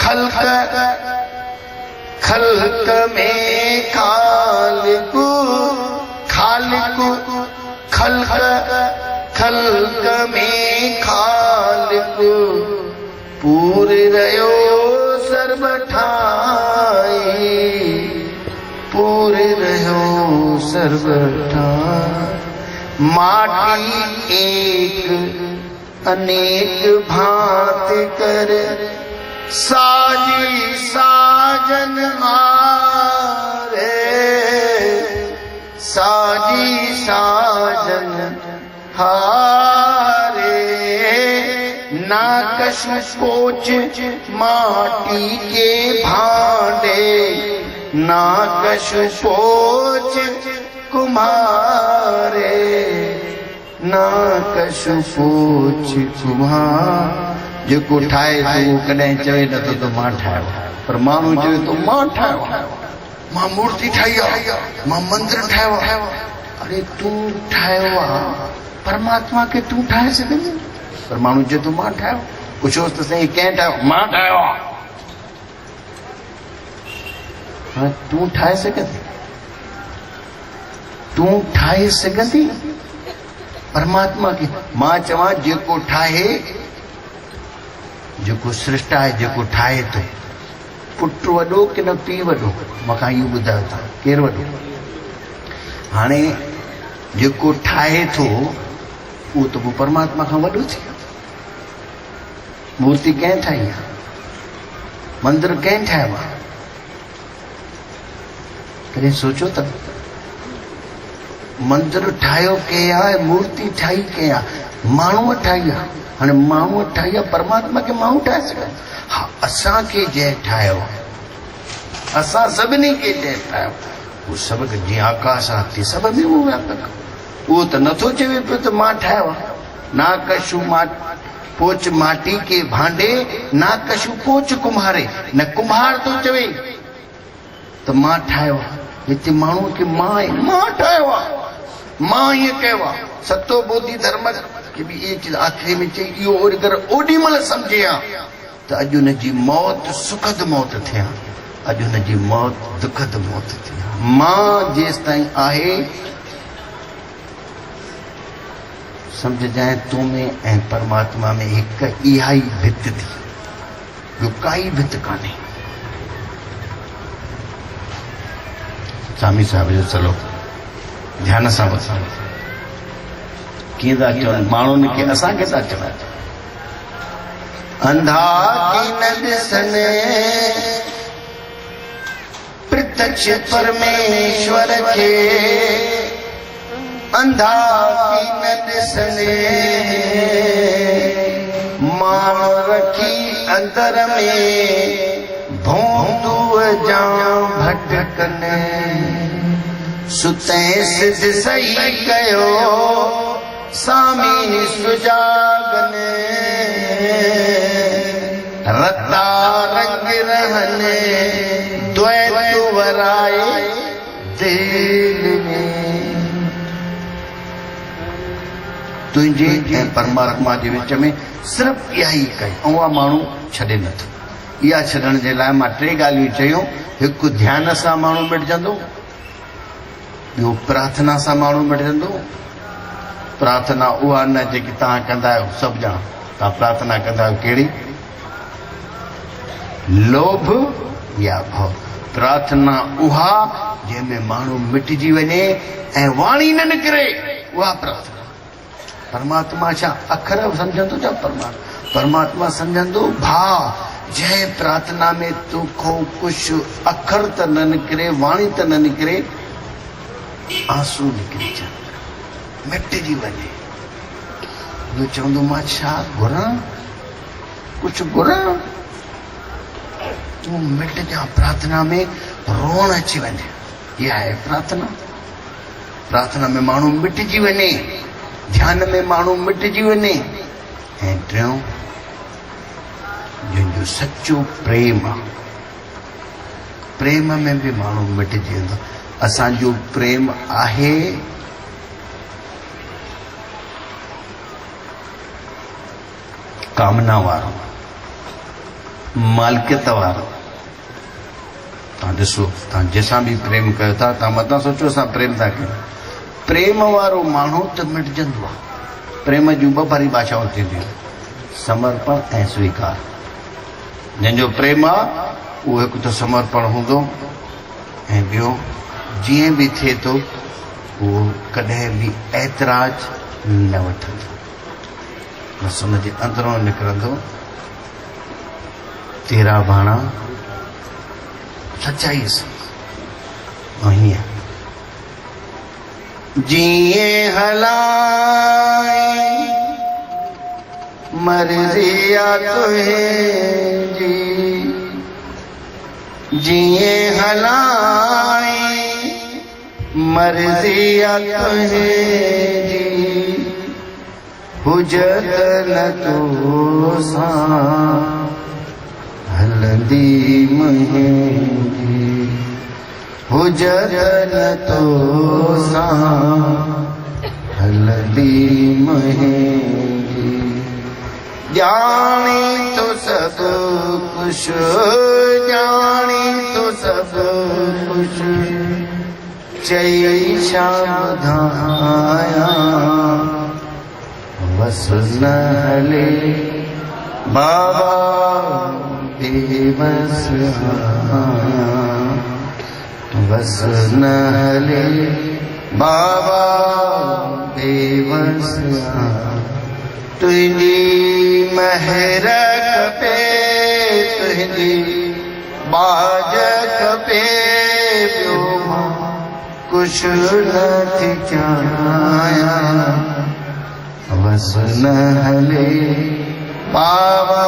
खल्क खल्क में खालिक, खालिक खल्क खल्क में खालिक। पूरे रहो सर्वठाई, पूरे रहो सर्वठाई। माटी एक अनेक भांत कर, साजी साजन हारे, साजी साजन हारे। नाकश कोच माटी के भांडे, नाकश कोच कुम्हारे। ना कशु पोच कुम्हार जेको ठाहे तो कॾहिं चवे नथो त मां ठाहियो पर माण्हू चवे तो मां ठाहियो मां मूर्ति ठाही आहे मां मंदिर ठाहियो आहे अरे तूं ठाहियो आहे परमात्मा खे तूं ठाहे सघंदी पर माण्हू चवे तो मां ठाहियो पुछोसि त साईं कंहिं ठाहियो मां ठाहियो आहे हाणे तूं ठाहे सघंदी तूं ठाहे सघंदी परमात्मा खे मां चवां जेको ठाहे जेको सृष्टाए जेको ठाहे थो पुटु वॾो की न पीउ वॾो मूंखां इहो ॿुधायो था केरु वॾो हाणे जेको ठाहे थो उहो त पोइ परमात्मा खां वॾो थी मूर्ति कंहिं ठाही आहे मंदिर कंहिं ठाहियो आहे कॾहिं सोचो त मंदिर ठाहियो कंहिं आहे मूर्ति ठाही कंहिं आहे माण्हूअ ठाही आहे हाणे माण्हूअ ठाही आहे परमात्मा खे माण्हू ठाहे सघे हा असांखे जंहिं ठाहियो असां सभिनी खे जंहिं ठाहियो उहो सभु जीअं आकाश आहे तीअं सभ में उहो व्यापक उहो त नथो चवे पियो त मां ठाहियो आहे ना कशु पोच माटी के भांडे ना कशु पोच कुम्हारे न कुम्हार थो चवे त मां ठाहियो आहे हिते माण्हूअ खे मां ठाहियो आहे मां ईअं कयो आहे सतो बोधी धर्म खे बि इहे चीज आख़िरी में चई इहो ओॾी महिल सम्झे हा त अॼु हुनजी मौत सुखद मौत थिए हा अॼु हुनजी मौत दुखद मौत थिए हा मां जेसि ताईं आहे समझजाए तूं में ऐं परमात्मा में हिकु इहा ई भित थी ॿियो काई भित कान्हे स्वामी साहिब जो चलो ध्यान सां ॿुधो कीअं था चवनि माण्हुनि खे असांखे था चवनि अंधा की न ॾिसने प्रत्यक्ष परमेश्वर खे अंधा की न ॾिसने माण्हू रखी अंदर में भोंदूअ जा भटकने सुतैं सिध सही कयो सामी सुजागने रता रंग रहने द्वैत वराए दिल में तुंहिंजे ऐं परमात्मा जे विच में सिर्फ़ इहा ई कई ऐं उहा माण्हू छॾे नथो इहा छॾण जे लाइ मां टे ॻाल्हियूं चयूं हिकु ध्यान सां माण्हू मिटजंदो ॿियो प्रार्थना सां माण्हू मिटजंदो प्रार्थना उहा न जेकी तव्हां कंदा आहियो सभु ॼणा तव्हां प्रार्थना कंदा आहियो कहिड़ी लोभ या भव प्रार्थना उहा जंहिंमें माण्हू मिटिजी वञे ऐं वाणी न निकिरे उहा प्रार्थना परमात्मा छा अखर सम्झंदो छा परमात्मा सम्झंदो भाउ जंहिं प्रार्थना में तोखो कुझु अखर त न निकिरे वाणी त न निकिरे आंसू निकिरी वञे मिटिजी वञे इहो चवंदो मां छा घुरां कुझु घुरां तूं मिट जा प्रार्थना में रोअण अची वञे इहा आहे प्रार्थना में माण्हू मिटिजी वञे ध्यान में माण्हू मिटिजी वञे ऐं टियों जंहिंजो सचो प्रेम आहे प्रेम में बि माण्हू मिटिजी वेंदो असांजो प्रेम आहे कामना वारो मालिकियत वारो तव्हां ॾिसो तव्हां जंहिंसां बि प्रेम कयो था तव्हां मथां सोचो असां प्रेम था कयूं प्रेम वारो माण्हू त मिटजंदो आहे प्रेम जूं ॿ परिभाषाऊं थींदियूं समर्पण ऐं स्वीकार जंहिंजो प्रेम आहे उहो हिकु त समर्पण हूंदो ऐं ॿियो जीअं बि थिए थो उहो कॾहिं बि ऐतराज न वठंदो बसि हुनजे अंदरों निकिरंदो तेरा भाणा सच्चाईअ सां ऐं हीअं जीअं हलाई मर्ज़ी आहे तुंहिंजी जीअं हलाई मर्ज़ी आहे तुंहिंजी हुजत न तो सां हलंदी मुंहिंजी हुजत न तो सां हलंदी मुंहिंजी ॼाणी तो सब कुछ ॼाणी तो सब कुछ चई छा ॿुधायां बस न हले बाबा बेबस आहियां बस न हले बाबा बेबस आहियां तुंहिंजी महर खपे तुंहिंजी बाज खपे ॿियो मां कुछ नथी चाहियां बस न हले बाबा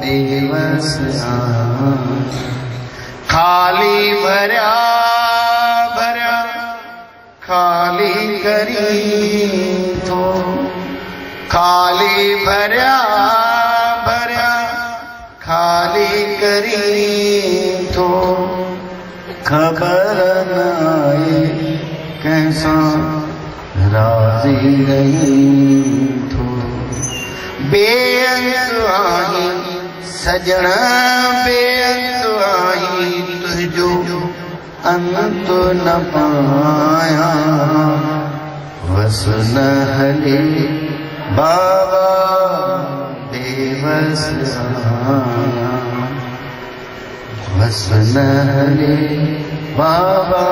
बेबस आहियां खाली भरिया भरिया खाली करी थो खाली भरिया भरिया खाली करी थो ख़बर न आहे कंहिंसां राज़ी रही थो बेअंत आहीं सजण बेअंत आहीं तुंहिंजो अंत न पायां बस न हले बाबा बेबस आहियां बस न हले बाबा